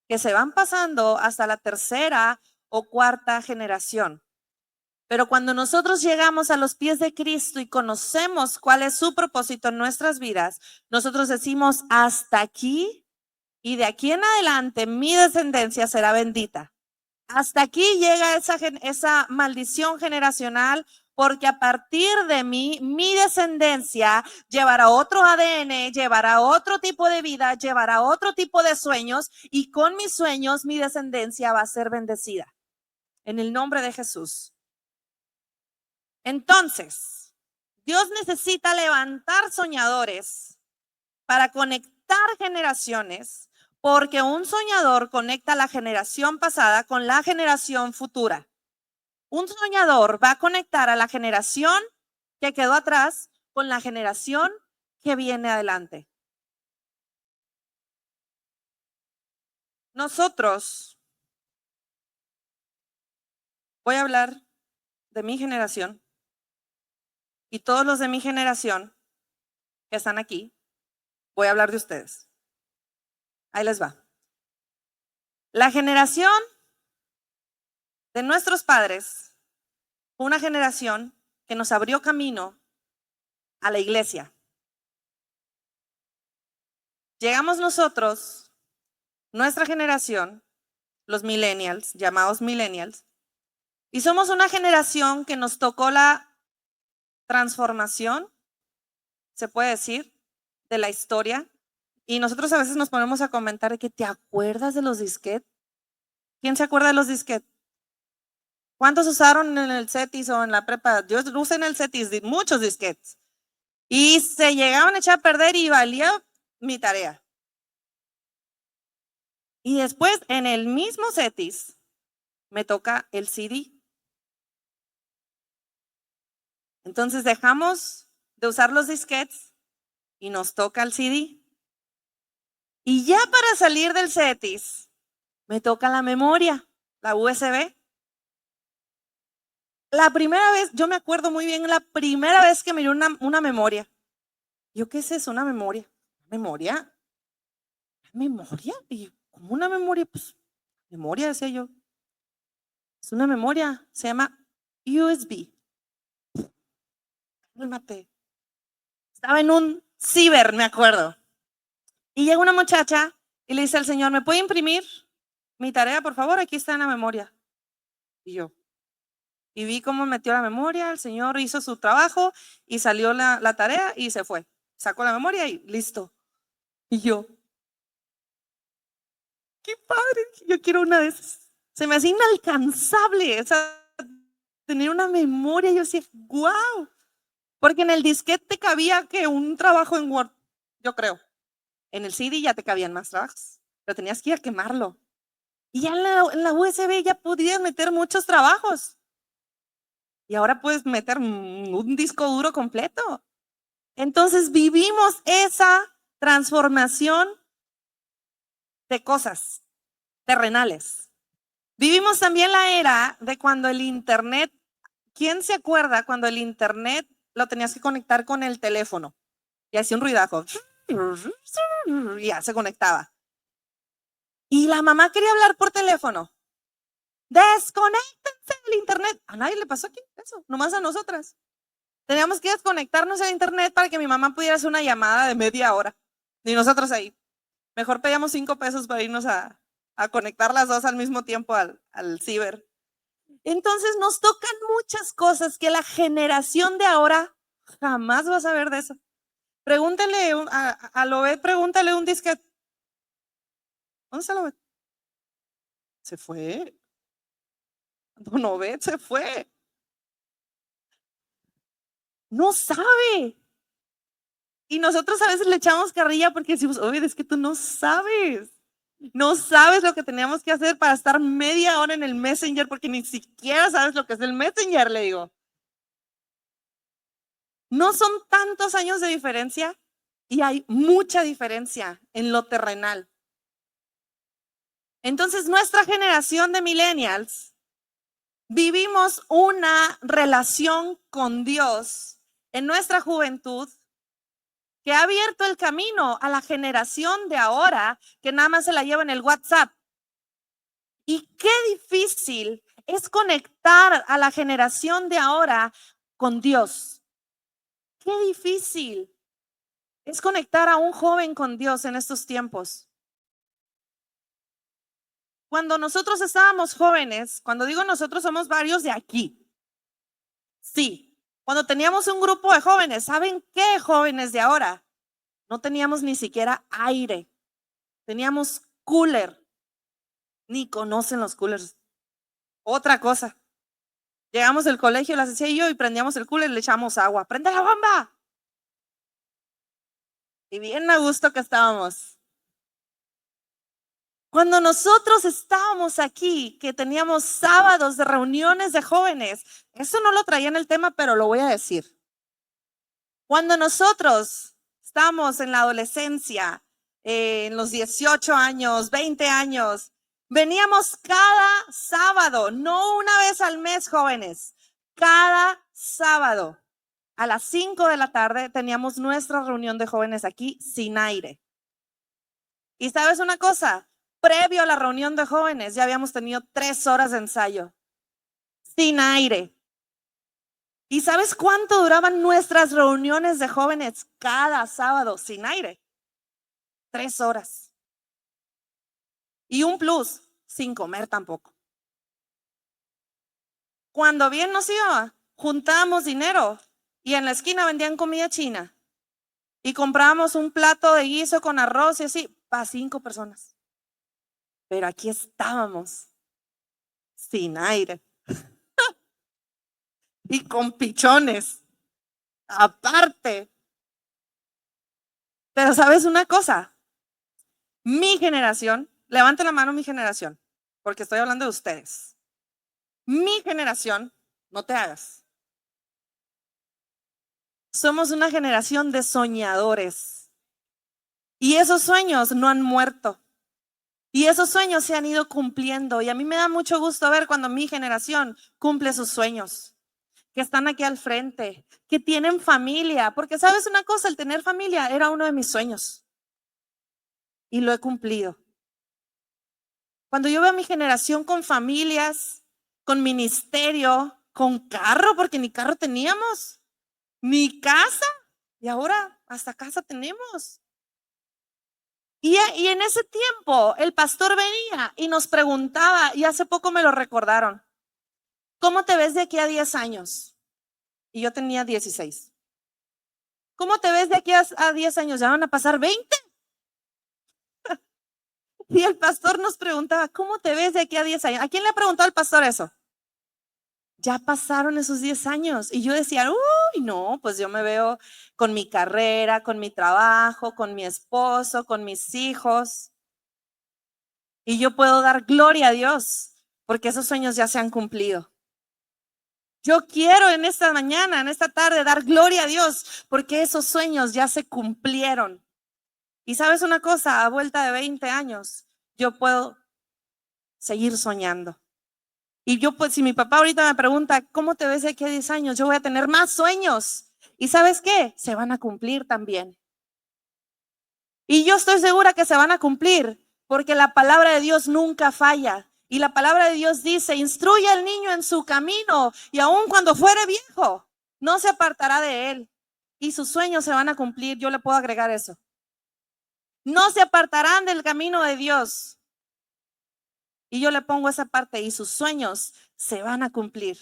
que se van pasando hasta la tercera o cuarta generación. Pero cuando nosotros llegamos a los pies de Cristo y conocemos cuál es su propósito en nuestras vidas, nosotros decimos hasta aquí y de aquí en adelante mi descendencia será bendita. Hasta aquí llega esa maldición generacional, porque a partir de mí, mi descendencia llevará otro ADN, llevará otro tipo de vida, llevará otro tipo de sueños, y con mis sueños mi descendencia va a ser bendecida. En el nombre de Jesús. Entonces, Dios necesita levantar soñadores para conectar generaciones, porque un soñador conecta la generación pasada con la generación futura. Un soñador va a conectar a la generación que quedó atrás con la generación que viene adelante. Nosotros, voy a hablar de mi generación y todos los de mi generación que están aquí, voy a hablar de ustedes. Ahí les va. La generación de nuestros padres fue una generación que nos abrió camino a la iglesia. Llegamos nosotros, nuestra generación, los millennials, llamados millennials, y somos una generación que nos tocó la transformación, se puede decir, de la historia. Y nosotros a veces nos ponemos a comentar que ¿te acuerdas de los disquetes? ¿Quién se acuerda de los disquetes? ¿Cuántos usaron en el CETIS o en la prepa? Yo usé en el CETIS muchos disquetes. Y se llegaban a echar a perder y valía mi tarea. Y después en el mismo CETIS me toca el CD. Entonces dejamos de usar los disquetes y nos toca el CD. Y ya para salir del CETIS me toca la memoria, la USB. La primera vez, yo me acuerdo muy bien, la primera vez que miré una memoria. ¿Yo qué es eso? Una memoria. ¿Memoria? ¿Memoria? Y ¿cómo una memoria? Pues memoria, decía yo. Es una memoria, se llama USB. Cálmate. Estaba en un ciber, me acuerdo. Y llega una muchacha y le dice al señor, ¿me puede imprimir mi tarea, por favor? Aquí está en la memoria. Y yo. Y vi cómo metió la memoria, el señor hizo su trabajo y salió la tarea y se fue. Sacó la memoria y listo. Y yo. ¡Qué padre! Yo quiero una de esas. Se me hace inalcanzable. O sea, tener una memoria. Yo decía, wow, porque en el disquete te cabía que un trabajo en Word, yo creo. En el CD ya te cabían más trabajos, pero tenías que ir a quemarlo. Y ya en la USB ya podías meter muchos trabajos. Y ahora puedes meter un disco duro completo. Entonces vivimos esa transformación de cosas terrenales. Vivimos también la era de cuando el internet, ¿quién se acuerda cuando el internet lo tenías que conectar con el teléfono? Y hacía un ruidajo. Y ya se conectaba. Y la mamá quería hablar por teléfono. Desconéctense del internet. A nadie le pasó aquí eso, nomás a nosotras. Teníamos que desconectarnos del internet para que mi mamá pudiera hacer una llamada de media hora. Y nosotros ahí. Mejor pedíamos 5 pesos para irnos a conectar las dos al mismo tiempo al ciber. Entonces nos tocan muchas cosas que la generación de ahora jamás va a saber de eso. Pregúntale a Lobet, pregúntale un disquete. ¿Dónde está Lobet? Se fue. Don Obed se fue. No sabe. Y nosotros a veces le echamos carrilla porque decimos, oye, es que tú no sabes. No sabes lo que teníamos que hacer para estar media hora en el Messenger porque ni siquiera sabes lo que es el Messenger, le digo. No son tantos años de diferencia y hay mucha diferencia en lo terrenal. Entonces, nuestra generación de millennials vivimos una relación con Dios en nuestra juventud que ha abierto el camino a la generación de ahora que nada más se la lleva en el WhatsApp. Y qué difícil es conectar a la generación de ahora con Dios. Qué difícil es conectar a un joven con Dios en estos tiempos. Cuando nosotros estábamos jóvenes, cuando digo nosotros, somos varios de aquí. Sí, cuando teníamos un grupo de jóvenes, ¿saben qué jóvenes de ahora? No teníamos ni siquiera aire, teníamos cooler. Ni conocen los coolers. Otra cosa. Llegamos del colegio, las hacía yo y prendíamos el cooler y le echamos agua. ¡Prende la bomba! Y bien a gusto que estábamos. Cuando nosotros estábamos aquí, que teníamos sábados de reuniones de jóvenes, eso no lo traía en el tema, pero lo voy a decir. Cuando nosotros estamos en la adolescencia, en los 18 años, 20 años, veníamos cada sábado, no una vez al mes, jóvenes, cada sábado a las 5 de la tarde teníamos nuestra reunión de jóvenes aquí sin aire. Y sabes una cosa, previo a la reunión de jóvenes ya habíamos tenido 3 horas de ensayo sin aire. ¿Y sabes cuánto duraban nuestras reuniones de jóvenes cada sábado sin aire? 3 horas. Y un plus, sin comer tampoco. Cuando bien nos iba, juntábamos dinero y en la esquina vendían comida china. Y comprábamos un plato de guiso con arroz y así, para 5 personas. Pero aquí estábamos, sin aire. Y con pichones, aparte. Pero ¿sabes una cosa? Mi generación, levante la mano mi generación, porque estoy hablando de ustedes. Mi generación, no te hagas. Somos una generación de soñadores. Y esos sueños no han muerto. Y esos sueños se han ido cumpliendo. Y a mí me da mucho gusto ver cuando mi generación cumple sus sueños. Que están aquí al frente, que tienen familia. Porque sabes una cosa, el tener familia era uno de mis sueños. Y lo he cumplido. Cuando yo veo a mi generación con familias, con ministerio, con carro, porque ni carro teníamos, ni casa, y ahora hasta casa tenemos. Y en ese tiempo el pastor venía y nos preguntaba, y hace poco me lo recordaron, ¿cómo te ves de aquí a 10 años? Y yo tenía 16. ¿Cómo te ves de aquí a 10 años? ¿Ya van a pasar 20? Y el pastor nos preguntaba, ¿cómo te ves de aquí a 10 años? ¿A quién le preguntó al pastor eso? Ya pasaron esos 10 años y yo decía, uy, no, pues yo me veo con mi carrera, con mi trabajo, con mi esposo, con mis hijos y yo puedo dar gloria a Dios porque esos sueños ya se han cumplido. Yo quiero en esta mañana, en esta tarde, dar gloria a Dios porque esos sueños ya se cumplieron. Y sabes una cosa, a vuelta de 20 años, yo puedo seguir soñando. Y yo, pues, si mi papá ahorita me pregunta, ¿cómo te ves de aquí a 10 años? Yo voy a tener más sueños. ¿Y sabes qué? Se van a cumplir también. Y yo estoy segura que se van a cumplir, porque la palabra de Dios nunca falla. Y la palabra de Dios dice, instruye al niño en su camino, y aun cuando fuere viejo, no se apartará de él. Y sus sueños se van a cumplir. Yo le puedo agregar eso. No se apartarán del camino de Dios. Y yo le pongo esa parte, y sus sueños se van a cumplir.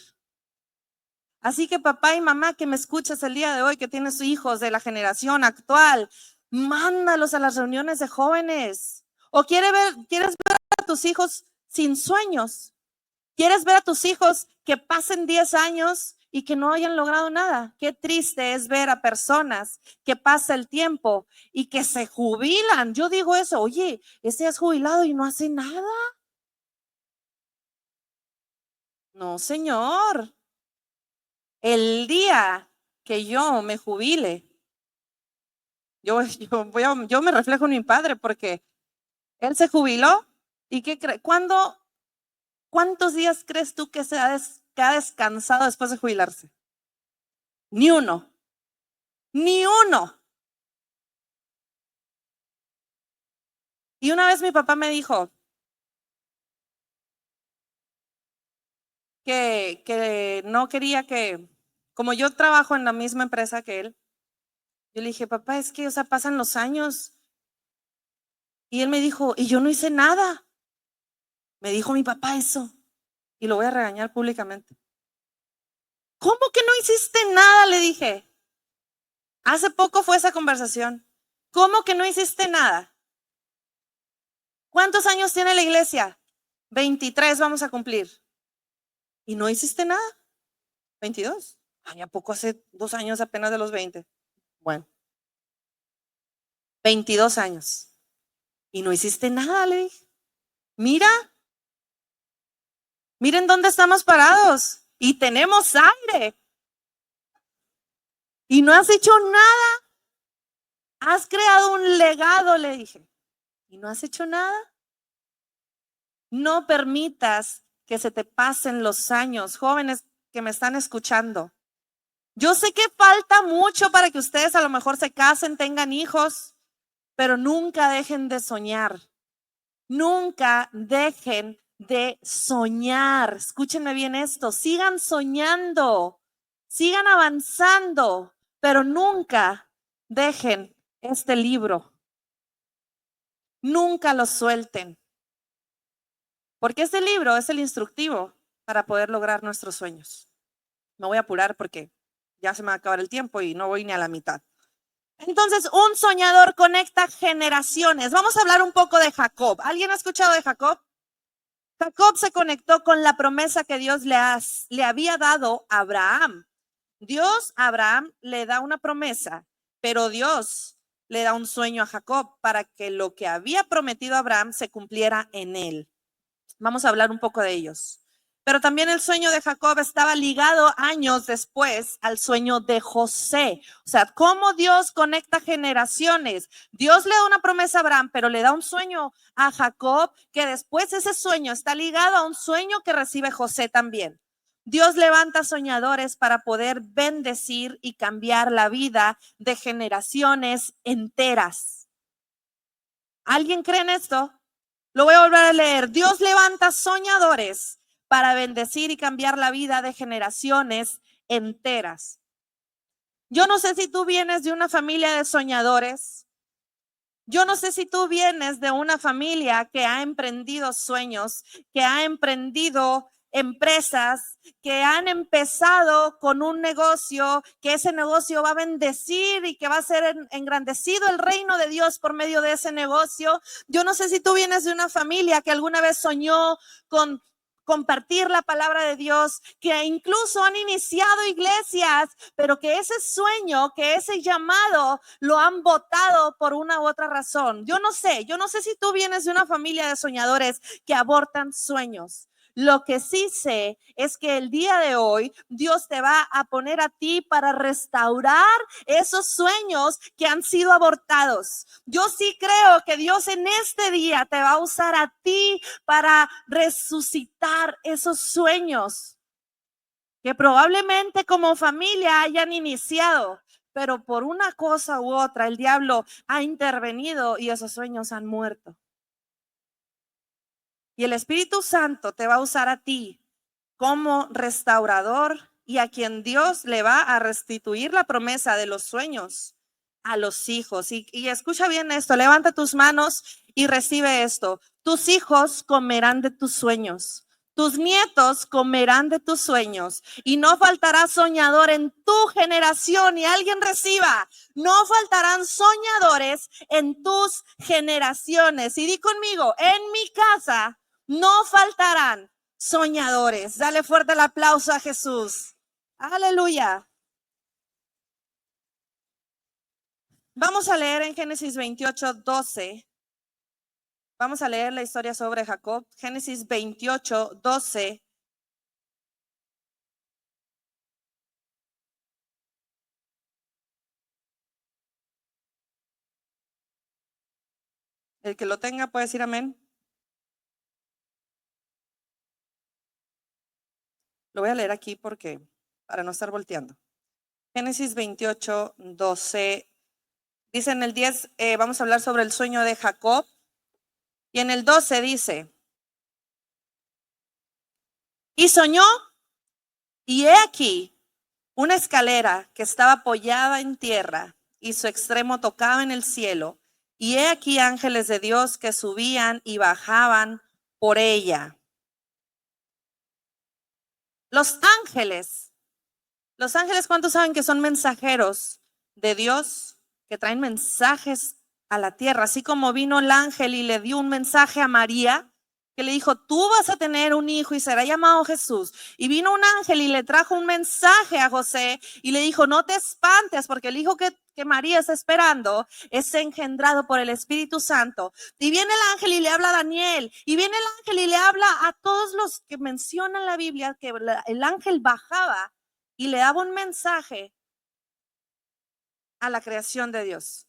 Así que papá y mamá que me escuchas el día de hoy, que tienes hijos de la generación actual, mándalos a las reuniones de jóvenes. ¿O quieres ver a tus hijos sin sueños? ¿Quieres ver a tus hijos que pasen 10 años y que no hayan logrado nada? Qué triste es ver a personas que pasa el tiempo y que se jubilan. Yo digo eso, oye, ese es jubilado y no hace nada. No, señor. El día que yo me jubile, yo me reflejo en mi padre porque él se jubiló y ¿cuántos días crees tú que que ha descansado después de jubilarse? Ni uno, ni uno. Y una vez mi papá me dijo que no quería como yo trabajo en la misma empresa que él, yo le dije, papá, es que, o sea, pasan los años. Y él me dijo, y yo no hice nada. Me dijo mi papá eso. Y lo voy a regañar públicamente. ¿Cómo que no hiciste nada? Le dije. Hace poco fue esa conversación. ¿Cómo que no hiciste nada? ¿Cuántos años tiene la iglesia? 23 vamos a cumplir. ¿Y no hiciste nada? 22. Ay, ¿a poco hace 2 años apenas de los 20? Bueno, 22 años. ¿Y no hiciste nada? Le dije. Miren dónde estamos parados. Y tenemos aire. Y no has hecho nada. Has creado un legado, le dije. ¿Y no has hecho nada? No permitas que se te pasen los años. Jóvenes que me están escuchando. Yo sé que falta mucho para que ustedes a lo mejor se casen, tengan hijos, pero nunca dejen de soñar. Nunca dejen de soñar. Escúchenme bien esto. Sigan soñando, sigan avanzando, pero nunca dejen este libro. Nunca lo suelten. Porque este libro es el instructivo para poder lograr nuestros sueños. Me voy a apurar porque ya se me va a acabar el tiempo y no voy ni a la mitad. Entonces, un soñador conecta generaciones. Vamos a hablar un poco de Jacob. ¿Alguien ha escuchado de Jacob? Jacob se conectó con la promesa que Dios le había dado a Abraham. Dios a Abraham le da una promesa, pero Dios le da un sueño a Jacob para que lo que había prometido a Abraham se cumpliera en él. Vamos a hablar un poco de ellos. Pero también el sueño de Jacob estaba ligado años después al sueño de José. O sea, cómo Dios conecta generaciones. Dios le da una promesa a Abraham, pero le da un sueño a Jacob, que después ese sueño está ligado a un sueño que recibe José también. Dios levanta soñadores para poder bendecir y cambiar la vida de generaciones enteras. ¿Alguien cree en esto? Lo voy a volver a leer. Dios levanta soñadores para bendecir y cambiar la vida de generaciones enteras. Yo no sé si tú vienes de una familia de soñadores. Yo no sé si tú vienes de una familia que ha emprendido sueños, que ha emprendido empresas, que han empezado con un negocio, que ese negocio va a bendecir y que va a ser engrandecido el reino de Dios por medio de ese negocio. Yo no sé si tú vienes de una familia que alguna vez soñó con compartir la palabra de Dios, que incluso han iniciado iglesias, pero que ese sueño, que ese llamado lo han botado por una u otra razón. Yo no sé si tú vienes de una familia de soñadores que abortan sueños. Lo que sí sé es que el día de hoy Dios te va a poner a ti para restaurar esos sueños que han sido abortados. Yo sí creo que Dios en este día te va a usar a ti para resucitar esos sueños que probablemente como familia hayan iniciado, pero por una cosa u otra el diablo ha intervenido y esos sueños han muerto. Y el Espíritu Santo te va a usar a ti como restaurador y a quien Dios le va a restituir la promesa de los sueños a los hijos. Y escucha bien esto, levanta tus manos y recibe esto. Tus hijos comerán de tus sueños. Tus nietos comerán de tus sueños y no faltará soñador en tu generación. Y alguien reciba, no faltarán soñadores en tus generaciones. Y di conmigo, en mi casa no faltarán soñadores. Dale fuerte el aplauso a Jesús. Aleluya. Vamos a leer en Génesis 28:12. Vamos a leer la historia sobre Jacob. Génesis 28:12. El que lo tenga puede decir amén. Lo voy a leer aquí porque para no estar volteando. Génesis 28:12. Dice en el 10, vamos a hablar sobre el sueño de Jacob. Y en el 12 dice, y soñó, y he aquí una escalera que estaba apoyada en tierra y su extremo tocaba en el cielo. Y he aquí ángeles de Dios que subían y bajaban por ella. Los ángeles, ¿cuántos saben que son mensajeros de Dios? Que traen mensajes a la tierra, así como vino el ángel y le dio un mensaje a María, que le dijo, tú vas a tener un hijo y será llamado Jesús. Y vino un ángel y le trajo un mensaje a José y le dijo, no te espantes porque el hijo que María está esperando es engendrado por el Espíritu Santo. Y viene el ángel y le habla a Daniel, y viene el ángel y le habla a todos los que mencionan la Biblia, que el ángel bajaba y le daba un mensaje a la creación de Dios.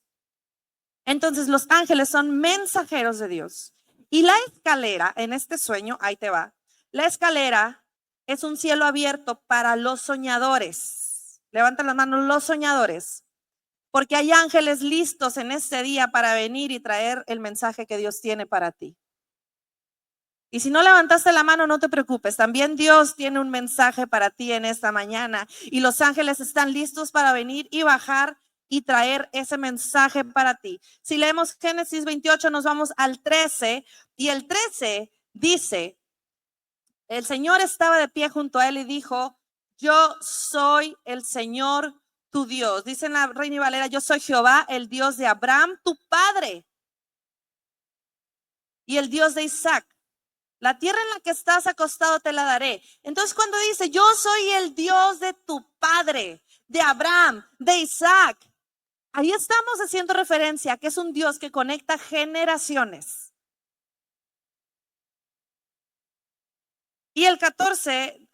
Entonces los ángeles son mensajeros de Dios. Y la escalera en este sueño, ahí te va, la escalera es un cielo abierto para los soñadores. Levanten las manos los soñadores, porque hay ángeles listos en este día para venir y traer el mensaje que Dios tiene para ti. Y si no levantaste la mano, no te preocupes. También Dios tiene un mensaje para ti en esta mañana. Y los ángeles están listos para venir y bajar y traer ese mensaje para ti. Si leemos Génesis 28, nos vamos al 13. Y el 13 dice, el Señor estaba de pie junto a él y dijo, yo soy el Señor tu Dios. Dice en la Reina Valera, yo soy Jehová, el Dios de Abraham, tu padre, y el Dios de Isaac. La tierra en la que estás acostado te la daré. Entonces cuando dice, yo soy el Dios de tu padre, de Abraham, de Isaac, ahí estamos haciendo referencia a que es un Dios que conecta generaciones. Y el 14,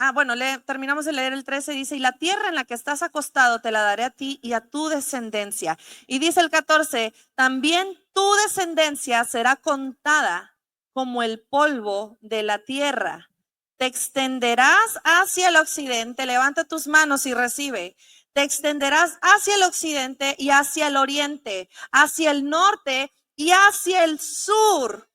terminamos de leer el 13, dice, y la tierra en la que estás acostado te la daré a ti y a tu descendencia. Y dice el 14, también tu descendencia será contada como el polvo de la tierra. Te extenderás hacia el occidente, levanta tus manos y recibe. Te extenderás hacia el occidente y hacia el oriente, hacia el norte y hacia el sur.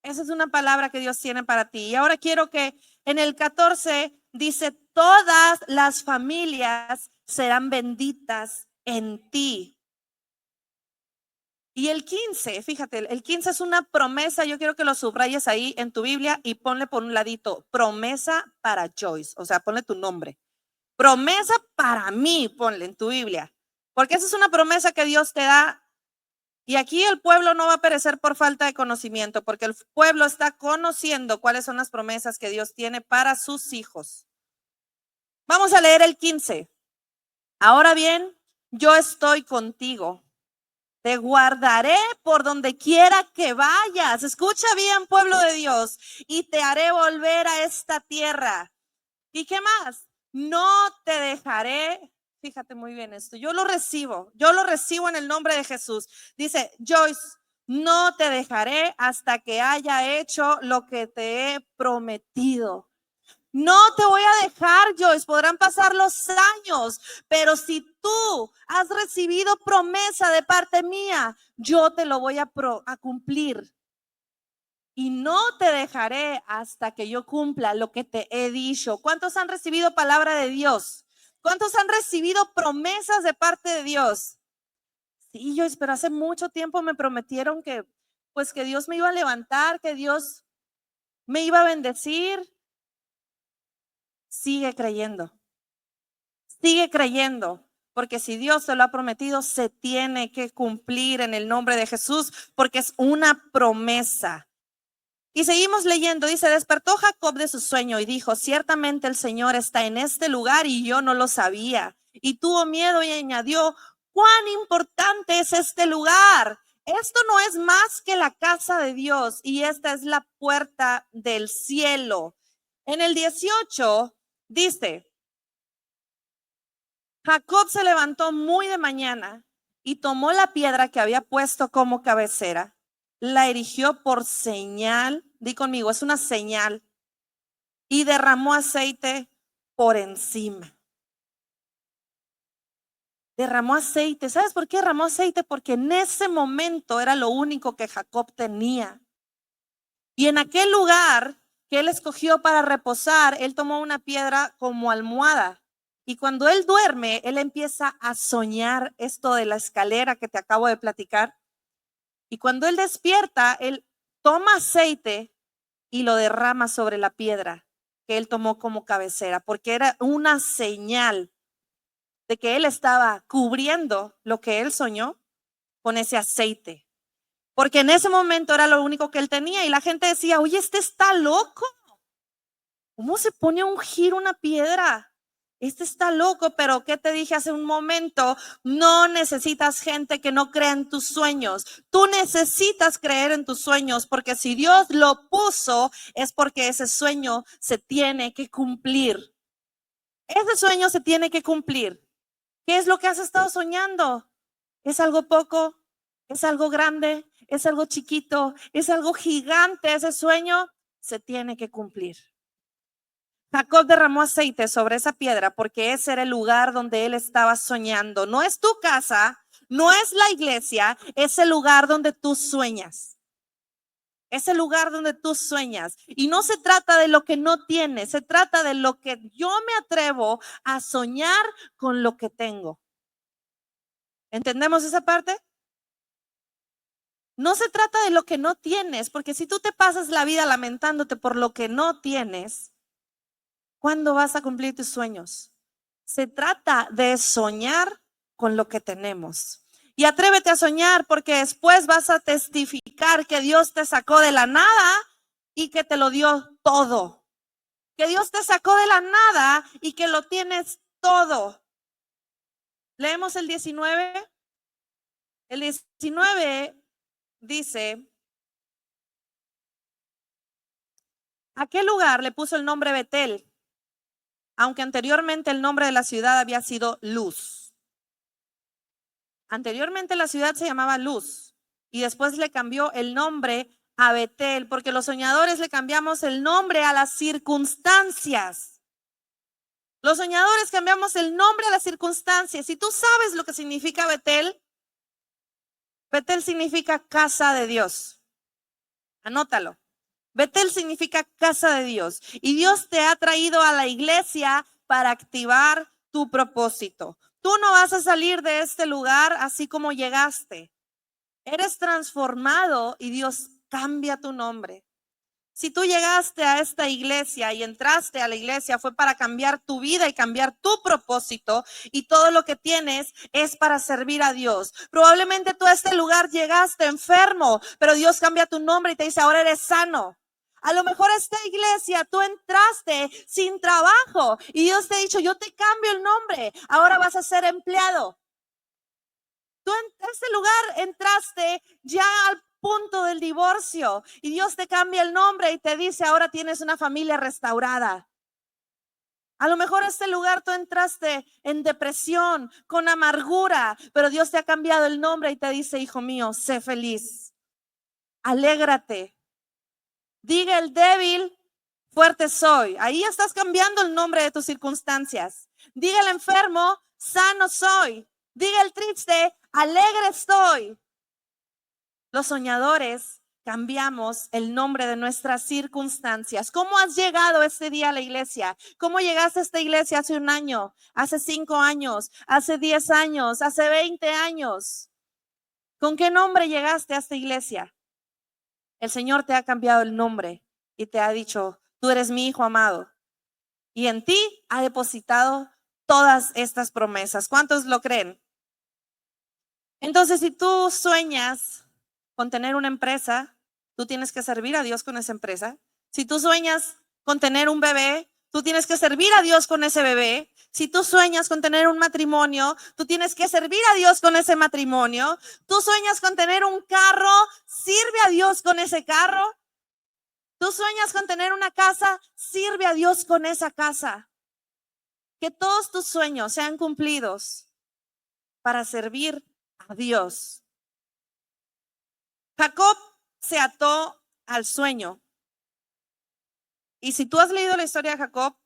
Esa es una palabra que Dios tiene para ti. Y ahora quiero que en el 14 dice, todas las familias serán benditas en ti. Y el 15, fíjate, el 15 es una promesa. Yo quiero que lo subrayes ahí en tu Biblia y ponle por un ladito, promesa para Joyce. O sea, ponle tu nombre. Promesa para mí, ponle en tu Biblia. Porque esa es una promesa que Dios te da Y aquí el pueblo no va a perecer por falta de conocimiento, porque el pueblo está conociendo cuáles son las promesas que Dios tiene para sus hijos. Vamos a leer el 15. Ahora bien, yo estoy contigo. Te guardaré por donde quiera que vayas. Escucha bien, pueblo de Dios, y te haré volver a esta tierra. ¿Y qué más? No te dejaré. Fíjate muy bien esto. Yo lo recibo en el nombre de Jesús. Dice Joyce, no te dejaré hasta que haya hecho lo que te he prometido. No te voy a dejar, Joyce. Podrán pasar los años, pero si tú has recibido promesa de parte mía, yo te lo voy a cumplir. Y no te dejaré hasta que yo cumpla lo que te he dicho. ¿Cuántos han recibido palabra de Dios? ¿Cuántos han recibido promesas de parte de Dios? Sí, Joyce, pero hace mucho tiempo me prometieron que Dios me iba a levantar, que Dios me iba a bendecir. Sigue creyendo, porque si Dios te lo ha prometido, se tiene que cumplir en el nombre de Jesús, porque es una promesa. Y seguimos leyendo, dice, despertó Jacob de su sueño y dijo, ciertamente el Señor está en este lugar y yo no lo sabía. Y tuvo miedo y añadió, cuán importante es este lugar. Esto no es más que la casa de Dios y esta es la puerta del cielo. En el 18 dice, Jacob se levantó muy de mañana y tomó la piedra que había puesto como cabecera, la erigió por señal, di conmigo, es una señal, y derramó aceite por encima. Derramó aceite. ¿Sabes por qué derramó aceite? Porque en ese momento era lo único que Jacob tenía. Y en aquel lugar que él escogió para reposar, él tomó una piedra como almohada. Y cuando él duerme, él empieza a soñar esto de la escalera que te acabo de platicar. Y cuando él despierta, él toma aceite y lo derrama sobre la piedra que él tomó como cabecera, porque era una señal de que él estaba cubriendo lo que él soñó con ese aceite. Porque en ese momento era lo único que él tenía y la gente decía, oye, este está loco. ¿Cómo se pone a ungir una piedra? Este está loco, pero ¿qué te dije hace un momento? No necesitas gente que no crea en tus sueños. Tú necesitas creer en tus sueños, porque si Dios lo puso, es porque ese sueño se tiene que cumplir. Ese sueño se tiene que cumplir. ¿Qué es lo que has estado soñando? ¿Es algo poco? ¿Es algo grande? ¿Es algo chiquito? ¿Es algo gigante? Ese sueño se tiene que cumplir. Jacob derramó aceite sobre esa piedra porque ese era el lugar donde él estaba soñando. No es tu casa, no es la iglesia, es el lugar donde tú sueñas. Es el lugar donde tú sueñas. Y no se trata de lo que no tienes, se trata de lo que yo me atrevo a soñar con lo que tengo. ¿Entendemos esa parte? No se trata de lo que no tienes, porque si tú te pasas la vida lamentándote por lo que no tienes, ¿cuándo vas a cumplir tus sueños? Se trata de soñar con lo que tenemos. Y atrévete a soñar porque después vas a testificar que Dios te sacó de la nada y que te lo dio todo. Que Dios te sacó de la nada y que lo tienes todo. Leemos el 19. El 19 dice, ¿a qué lugar le puso el nombre Betel? Aunque anteriormente el nombre de la ciudad había sido Luz. Anteriormente la ciudad se llamaba Luz y después le cambió el nombre a Betel, porque los soñadores le cambiamos el nombre a las circunstancias. Los soñadores cambiamos el nombre a las circunstancias. Si tú sabes lo que significa Betel, Betel significa casa de Dios. Anótalo. Betel significa casa de Dios y Dios te ha traído a la iglesia para activar tu propósito. Tú no vas a salir de este lugar así como llegaste. Eres transformado y Dios cambia tu nombre. Si tú llegaste a esta iglesia y entraste a la iglesia fue para cambiar tu vida y cambiar tu propósito, y todo lo que tienes es para servir a Dios. Probablemente tú a este lugar llegaste enfermo, pero Dios cambia tu nombre y te dice, ahora eres sano. A lo mejor a esta iglesia tú entraste sin trabajo y Dios te ha dicho, yo te cambio el nombre, ahora vas a ser empleado. Tú en este lugar entraste ya al punto del divorcio y Dios te cambia el nombre y te dice, ahora tienes una familia restaurada. A lo mejor a este lugar tú entraste en depresión, con amargura, pero Dios te ha cambiado el nombre y te dice, hijo mío, sé feliz, alégrate. Diga el débil, fuerte soy. Ahí estás cambiando el nombre de tus circunstancias. Diga el enfermo, sano soy. Diga el triste, alegre estoy. Los soñadores cambiamos el nombre de nuestras circunstancias. ¿Cómo has llegado este día a la iglesia? ¿Cómo llegaste a esta iglesia hace un año, hace 5 años, hace 10 años, hace 20 años? ¿Con qué nombre llegaste a esta iglesia? El Señor te ha cambiado el nombre y te ha dicho, tú eres mi hijo amado. Y en ti ha depositado todas estas promesas. ¿Cuántos lo creen? Entonces, si tú sueñas con tener una empresa, tú tienes que servir a Dios con esa empresa. Si tú sueñas con tener un bebé, tú tienes que servir a Dios con ese bebé. Si tú sueñas con tener un matrimonio, tú tienes que servir a Dios con ese matrimonio. Tú sueñas con tener un carro, sirve a Dios con ese carro. Tú sueñas con tener una casa, sirve a Dios con esa casa. Que todos tus sueños sean cumplidos para servir a Dios. Jacob se ató al sueño. Y si tú has leído la historia de Jacob,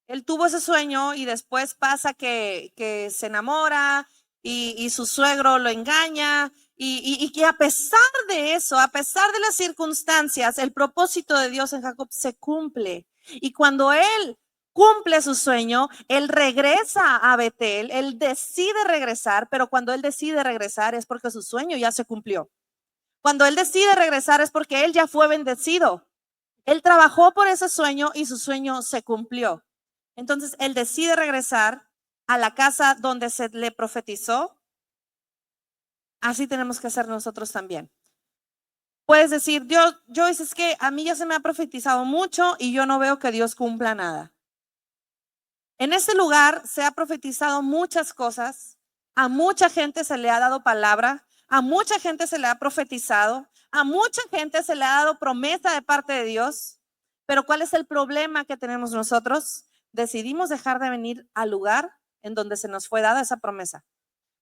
él tuvo ese sueño y después pasa que se enamora y su suegro lo engaña y que a pesar de eso, a pesar de las circunstancias, el propósito de Dios en Jacob se cumple. Y cuando él cumple su sueño, él regresa a Betel, él decide regresar, pero cuando él decide regresar es porque su sueño ya se cumplió. Cuando él decide regresar es porque él ya fue bendecido. Él trabajó por ese sueño y su sueño se cumplió. Entonces él decide regresar a la casa donde se le profetizó. Así tenemos que hacer nosotros también. Puedes decir, Joyce, es que a mí ya se me ha profetizado mucho y yo no veo que Dios cumpla nada. En este lugar se ha profetizado muchas cosas. A mucha gente se le ha dado palabra. A mucha gente se le ha profetizado, a mucha gente se le ha dado promesa de parte de Dios, pero ¿cuál es el problema que tenemos nosotros? Decidimos dejar de venir al lugar en donde se nos fue dada esa promesa.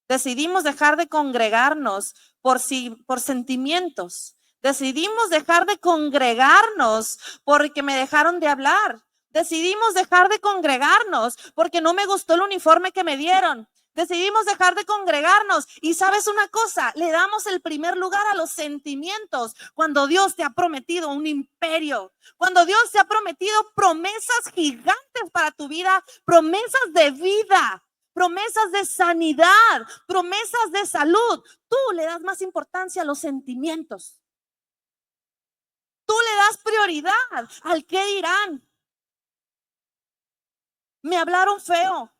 Decidimos dejar de congregarnos por sentimientos. Decidimos dejar de congregarnos porque me dejaron de hablar. Decidimos dejar de congregarnos porque no me gustó el uniforme que me dieron. Decidimos dejar de congregarnos y ¿sabes una cosa? Le damos el primer lugar a los sentimientos cuando Dios te ha prometido un imperio, cuando Dios te ha prometido promesas gigantes para tu vida, promesas de vida, promesas de sanidad, promesas de salud. Tú le das más importancia a los sentimientos. Tú le das prioridad al qué dirán. Me hablaron feo.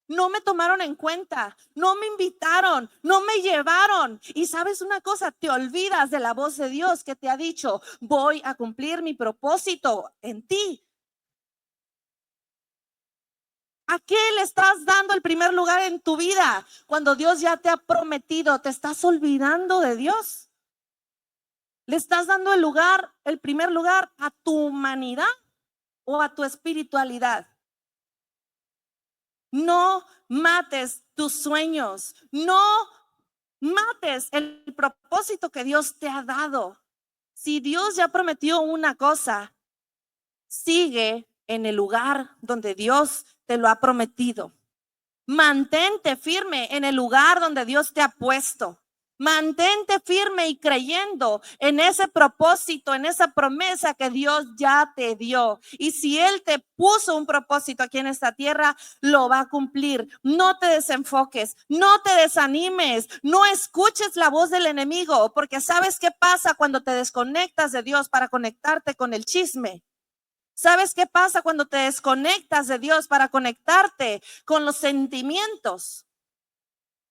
No me tomaron en cuenta, no me invitaron, no me llevaron. Y sabes una cosa, te olvidas de la voz de Dios que te ha dicho, voy a cumplir mi propósito en ti. ¿A qué le estás dando el primer lugar en tu vida? Cuando Dios ya te ha prometido, ¿te estás olvidando de Dios? ¿Le estás dando el primer lugar a tu humanidad o a tu espiritualidad? No mates tus sueños, no mates el propósito que Dios te ha dado. Si Dios ya prometió una cosa, sigue en el lugar donde Dios te lo ha prometido. Mantente firme en el lugar donde Dios te ha puesto. Mantente firme y creyendo en ese propósito, en esa promesa que Dios ya te dio. Y si Él te puso un propósito aquí en esta tierra, lo va a cumplir. No te desenfoques, no te desanimes, no escuches la voz del enemigo, porque ¿sabes qué pasa cuando te desconectas de Dios para conectarte con el chisme? ¿Sabes qué pasa cuando te desconectas de Dios para conectarte con los sentimientos?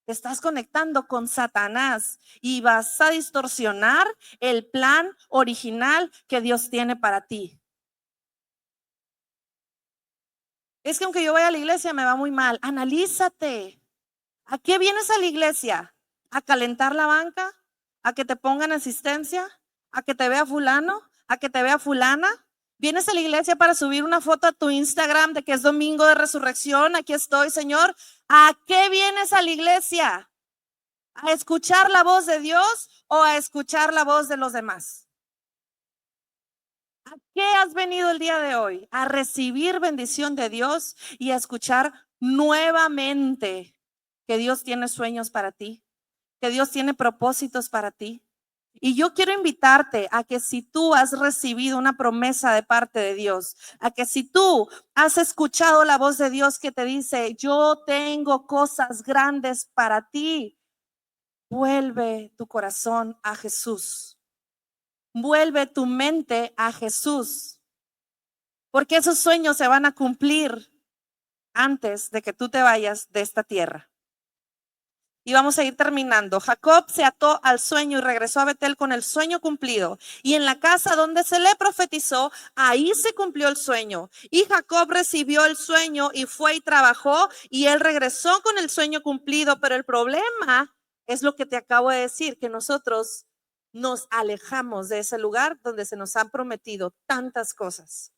Te estás conectando con Satanás y vas a distorsionar el plan original que Dios tiene para ti. Es que aunque yo vaya a la iglesia me va muy mal. Analízate. ¿A qué vienes a la iglesia? ¿A calentar la banca? ¿A que te pongan asistencia? ¿A que te vea fulano? ¿A que te vea fulana? ¿Vienes a la iglesia para subir una foto a tu Instagram de que es domingo de resurrección? Aquí estoy, Señor. ¿A qué vienes a la iglesia? ¿A escuchar la voz de Dios o a escuchar la voz de los demás? ¿A qué has venido el día de hoy? A recibir bendición de Dios y a escuchar nuevamente que Dios tiene sueños para ti, que Dios tiene propósitos para ti. Y yo quiero invitarte a que si tú has recibido una promesa de parte de Dios, a que si tú has escuchado la voz de Dios que te dice, yo tengo cosas grandes para ti, vuelve tu corazón a Jesús. Vuelve tu mente a Jesús. Porque esos sueños se van a cumplir antes de que tú te vayas de esta tierra. Y vamos a ir terminando. Jacob se ató al sueño y regresó a Betel con el sueño cumplido. Y en la casa donde se le profetizó, ahí se cumplió el sueño. Y Jacob recibió el sueño y fue y trabajó y él regresó con el sueño cumplido. Pero el problema es lo que te acabo de decir, que nosotros nos alejamos de ese lugar donde se nos han prometido tantas cosas.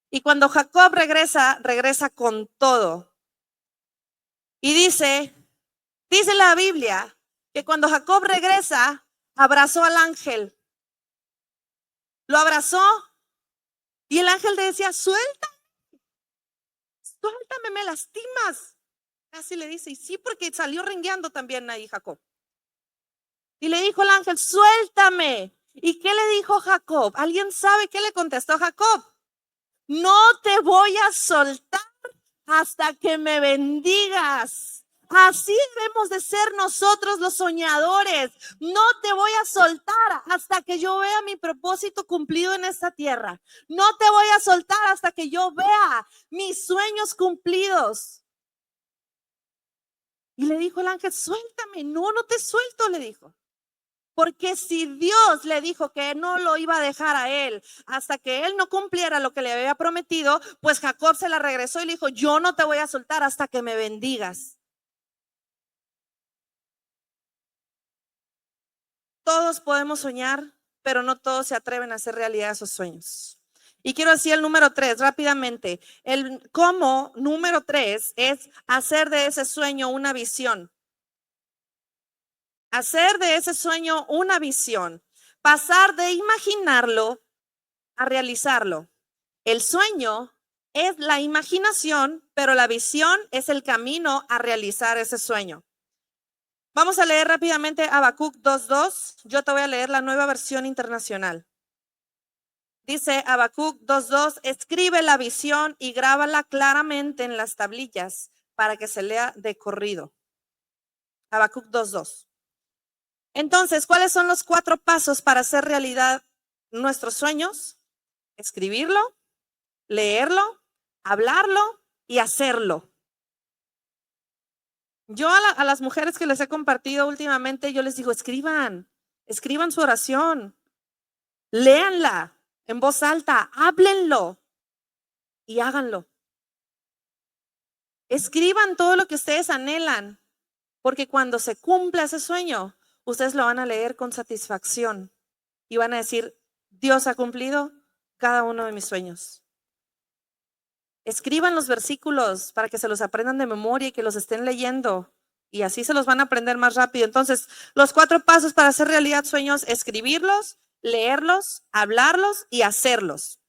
Y cuando Jacob regresa con todo. Y dice la Biblia que cuando Jacob regresa, abrazó al ángel. Lo abrazó y el ángel le decía, suéltame, me lastimas. Casi le dice, y sí, porque salió rengueando también ahí Jacob. Y le dijo el ángel, suéltame. ¿Y qué le dijo Jacob? ¿Alguien sabe qué le contestó Jacob? No te voy a soltar hasta que me bendigas. Así debemos de ser nosotros los soñadores. No te voy a soltar hasta que yo vea mi propósito cumplido en esta tierra. No te voy a soltar hasta que yo vea mis sueños cumplidos. Y le dijo el ángel, suéltame. No, no te suelto, le dijo. Porque si Dios le dijo que no lo iba a dejar a él hasta que él no cumpliera lo que le había prometido, pues Jacob se la regresó y le dijo, yo no te voy a soltar hasta que me bendigas. Todos podemos soñar, pero no todos se atreven a hacer realidad esos sueños. Y quiero decir el número 3 rápidamente. El cómo número 3 es hacer de ese sueño una visión. Hacer de ese sueño una visión. Pasar de imaginarlo a realizarlo. El sueño es la imaginación, pero la visión es el camino a realizar ese sueño. Vamos a leer rápidamente Habacuc 2:2. Yo te voy a leer la Nueva Versión Internacional. Dice Habacuc 2:2, escribe la visión y grábala claramente en las tablillas para que se lea de corrido. Habacuc 2:2. Entonces, ¿cuáles son los 4 pasos para hacer realidad nuestros sueños? Escribirlo, leerlo, hablarlo y hacerlo. Yo a las mujeres que les he compartido últimamente, yo les digo, escriban su oración, léanla en voz alta, háblenlo y háganlo. Escriban todo lo que ustedes anhelan, porque cuando se cumpla ese sueño, ustedes lo van a leer con satisfacción y van a decir, Dios ha cumplido cada uno de mis sueños. Escriban los versículos para que se los aprendan de memoria y que los estén leyendo y así se los van a aprender más rápido. Entonces, los 4 pasos para hacer realidad sueños, escribirlos, leerlos, hablarlos y hacerlos.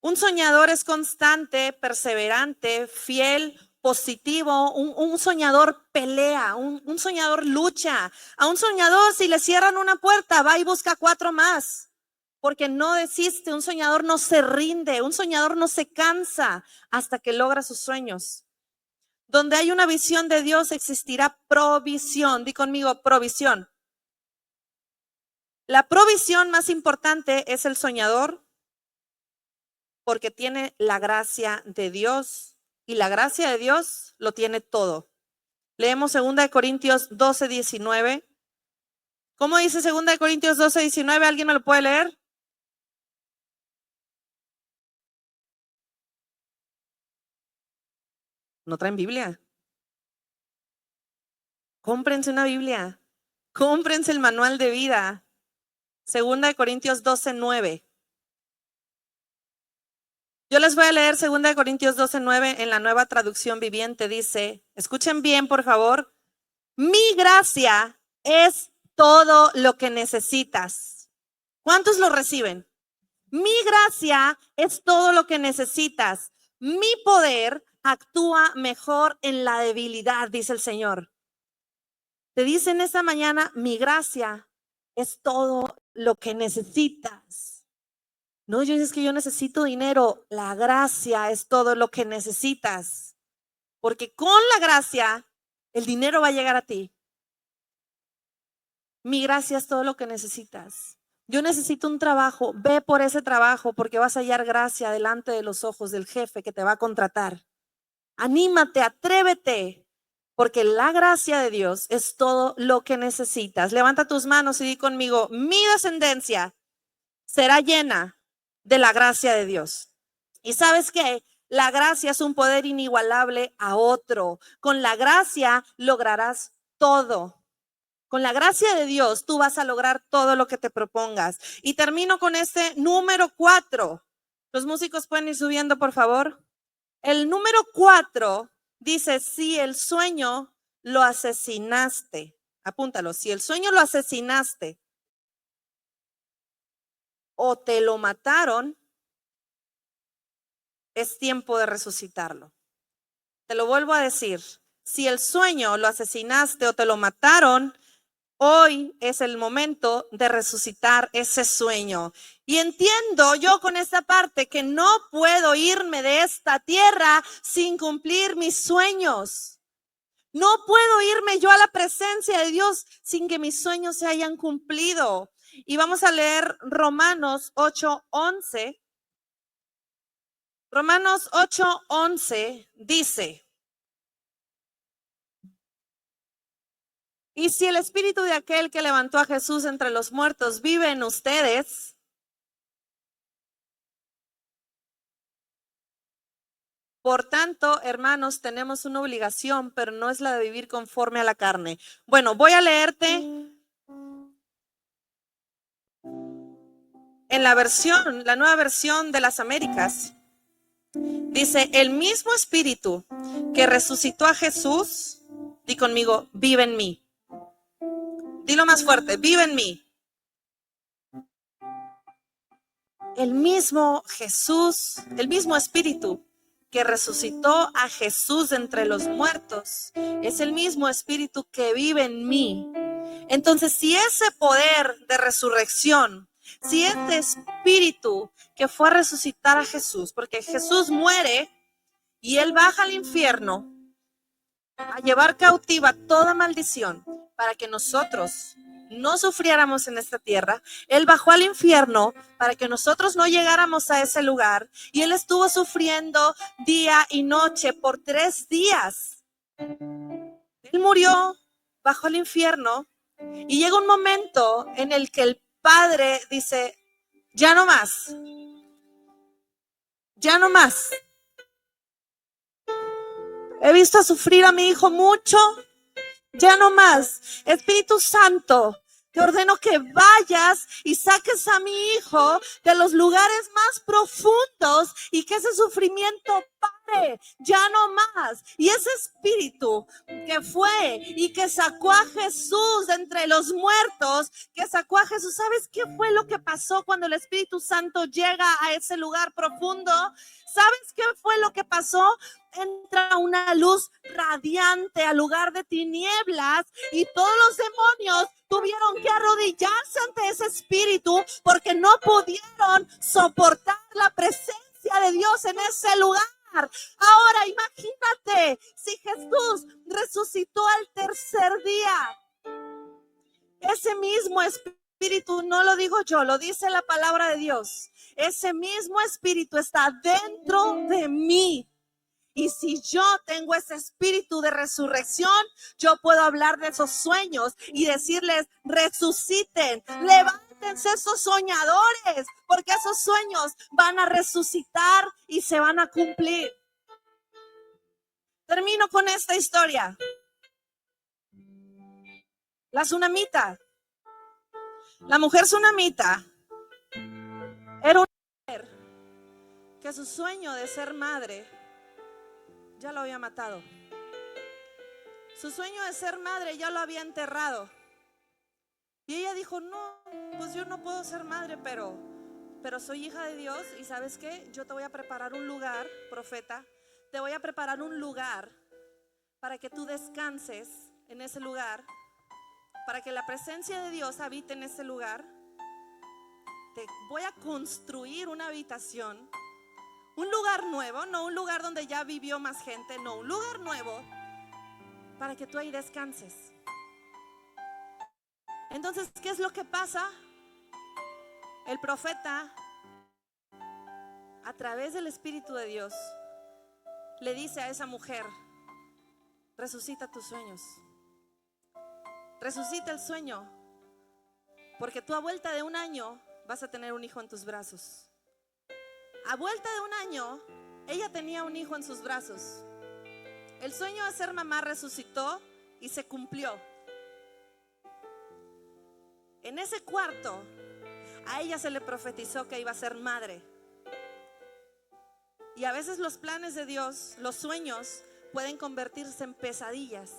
Un soñador es constante, perseverante, fiel, positivo, un soñador pelea, un soñador lucha. A un soñador, si le cierran una puerta, va y busca 4 más, porque no desiste. Un soñador no se rinde, un soñador no se cansa hasta que logra sus sueños. Donde hay una visión de Dios existirá provisión. Di conmigo, provisión. La provisión más importante es el soñador, porque tiene la gracia de Dios. Y la gracia de Dios lo tiene todo. Leemos 2 Corintios 12, 19. ¿Cómo dice 2 Corintios 12, 19? ¿Alguien me lo puede leer? ¿No traen Biblia? Cómprense una Biblia. Cómprense el manual de vida. 2 Corintios 12, 9. Yo les voy a leer 2 Corintios 12, 9 en la Nueva Traducción Viviente. Dice, escuchen bien, por favor. Mi gracia es todo lo que necesitas. ¿Cuántos lo reciben? Mi gracia es todo lo que necesitas. Mi poder actúa mejor en la debilidad, dice el Señor. Te dice en esta mañana, mi gracia es todo lo que necesitas. No, yo es que yo necesito dinero. La gracia es todo lo que necesitas. Porque con la gracia, el dinero va a llegar a ti. Mi gracia es todo lo que necesitas. Yo necesito un trabajo. Ve por ese trabajo porque vas a hallar gracia delante de los ojos del jefe que te va a contratar. Anímate, atrévete, porque la gracia de Dios es todo lo que necesitas. Levanta tus manos y di conmigo, mi descendencia será llena de la gracia de Dios. ¿Y sabes qué? La gracia es un poder inigualable a otro. Con la gracia lograrás todo. Con la gracia de Dios tú vas a lograr todo lo que te propongas. Y termino con este número 4. Los músicos pueden ir subiendo, por favor. El número 4 dice, si el sueño lo asesinaste, apúntalo, si el sueño lo asesinaste o te lo mataron, es tiempo de resucitarlo. Te lo vuelvo a decir, si el sueño lo asesinaste o te lo mataron, hoy es el momento de resucitar ese sueño. Y entiendo yo con esta parte que no puedo irme de esta tierra sin cumplir mis sueños. No puedo irme yo a la presencia de Dios sin que mis sueños se hayan cumplido. Y vamos a leer Romanos 8:11. Romanos 8:11 dice, y si el espíritu de aquel que levantó a Jesús entre los muertos vive en ustedes, por tanto, hermanos, tenemos una obligación, pero no es la de vivir conforme a la carne. Bueno, voy a leerte en la nueva versión de las Américas. Dice, el mismo espíritu que resucitó a Jesús, di conmigo, vive en mí. Dilo más fuerte, vive en mí. El mismo Jesús, el mismo espíritu que resucitó a Jesús entre los muertos, es el mismo espíritu que vive en mí. Entonces, si ese poder de resurrección, si este espíritu que fue a resucitar a Jesús, porque Jesús muere y él baja al infierno a llevar cautiva toda maldición para que nosotros no sufriéramos en esta tierra, él bajó al infierno para que nosotros no llegáramos a ese lugar y él estuvo sufriendo día y noche por 3 días. Él murió, bajó al infierno y llega un momento en el que el Padre dice, ya no más, ya no más. He visto sufrir a mi hijo mucho, ya no más. Espíritu Santo, te ordeno que vayas y saques a mi hijo de los lugares más profundos y que ese sufrimiento pare ya no más. Y ese espíritu que fue y que sacó a Jesús de entre los muertos, que sacó a Jesús, ¿sabes qué fue lo que pasó cuando el Espíritu Santo llega a ese lugar profundo? ¿Sabes qué fue lo que pasó? Entra una luz radiante al lugar de tinieblas y todos los demonios tuvieron que arrodillarse ante ese espíritu porque no pudieron soportar la presencia de Dios en ese lugar. Ahora imagínate si Jesús resucitó al tercer día. Ese mismo espíritu, no lo digo yo, lo dice la palabra de Dios. Ese mismo espíritu está dentro de mí. Y si yo tengo ese espíritu de resurrección, yo puedo hablar de esos sueños y decirles, resuciten, levántense esos soñadores, porque esos sueños van a resucitar y se van a cumplir. Termino con esta historia. La tsunamita. La mujer tsunamita era una mujer que su sueño de ser madre ya lo había matado. Su sueño de ser madre ya lo había enterrado. Y ella dijo, no, pues yo no puedo ser madre, pero soy hija de Dios. Y ¿sabes qué? Yo te voy a preparar un lugar, profeta. Te voy a preparar un lugar para que tú descanses en ese lugar, para que la presencia de Dios habite en ese lugar. Te voy a construir una habitación, un lugar nuevo, no un lugar donde ya vivió más gente, no, un lugar nuevo para que tú ahí descanses. Entonces, ¿qué es lo que pasa? El profeta, a través del Espíritu de Dios, le dice a esa mujer, resucita tus sueños, resucita el sueño, porque tú a vuelta de un año vas a tener un hijo en tus brazos. A vuelta de un año, ella tenía un hijo en sus brazos. El sueño de ser mamá resucitó y se cumplió. En ese cuarto, a ella se le profetizó que iba a ser madre. Y a veces los planes de Dios, los sueños, pueden convertirse en pesadillas.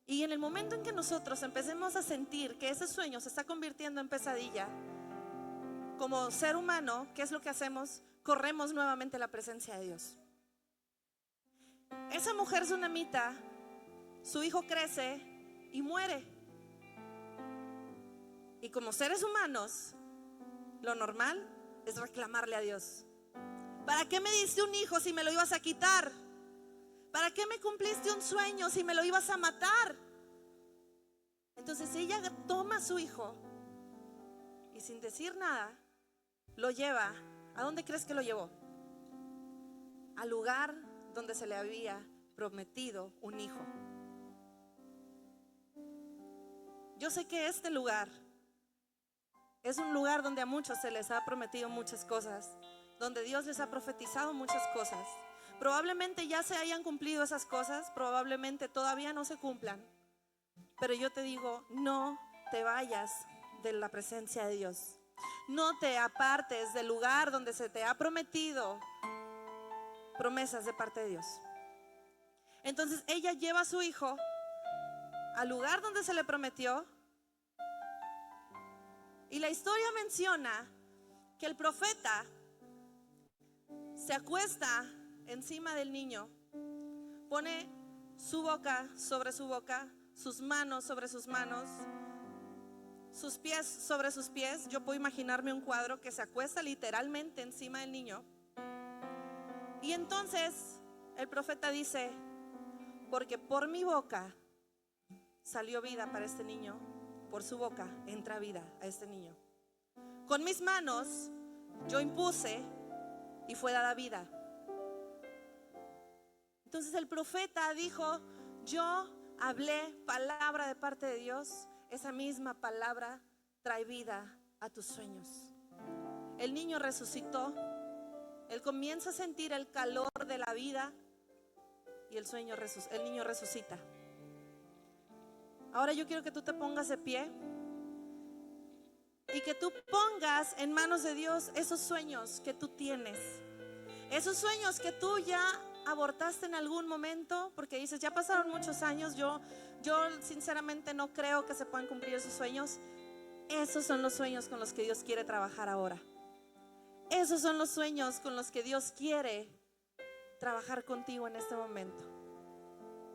Y en el momento en que nosotros empecemos a sentir que ese sueño se está convirtiendo en pesadilla, como ser humano, ¿qué es lo que hacemos? Corremos nuevamente a la presencia de Dios. Esa mujer tsunamita, su hijo crece y muere. Y como seres humanos, lo normal es reclamarle a Dios. ¿Para qué me diste un hijo si me lo ibas a quitar? ¿Para qué me cumpliste un sueño si me lo ibas a matar? Entonces ella toma a su hijo y sin decir nada, lo lleva. ¿A dónde crees que lo llevó? Al lugar donde se le había prometido un hijo. Yo sé que este lugar es un lugar donde a muchos se les ha prometido muchas cosas, donde Dios les ha profetizado muchas cosas. Probablemente ya se hayan cumplido esas cosas, probablemente todavía no se cumplan. Pero yo te digo, no te vayas de la presencia de Dios. No te apartes del lugar donde se te ha prometido promesas de parte de Dios. Entonces ella lleva a su hijo al lugar donde se le prometió. Y la historia menciona que el profeta se acuesta encima del niño, pone su boca sobre su boca, sus manos sobre sus manos, sus pies sobre sus pies. Yo puedo imaginarme un cuadro que se acuesta literalmente encima del niño. Y entonces el profeta dice, porque por mi boca salió vida para este niño, por su boca entra vida a este niño. Con mis manos yo impuse y fue dada vida. Entonces el profeta dijo, yo hablé palabra de parte de Dios, esa misma palabra trae vida a tus sueños. El niño resucitó, él comienza a sentir el calor de la vida y el niño resucita. Ahora yo quiero que tú te pongas de pie y que tú pongas en manos de Dios esos sueños que tú tienes. Esos sueños que tú ya abortaste en algún momento porque dices, ya pasaron muchos años, yo sinceramente no creo que se puedan cumplir esos sueños. Esos son los sueños con los que Dios quiere trabajar ahora. Esos son los sueños con los que Dios quiere trabajar contigo en este momento.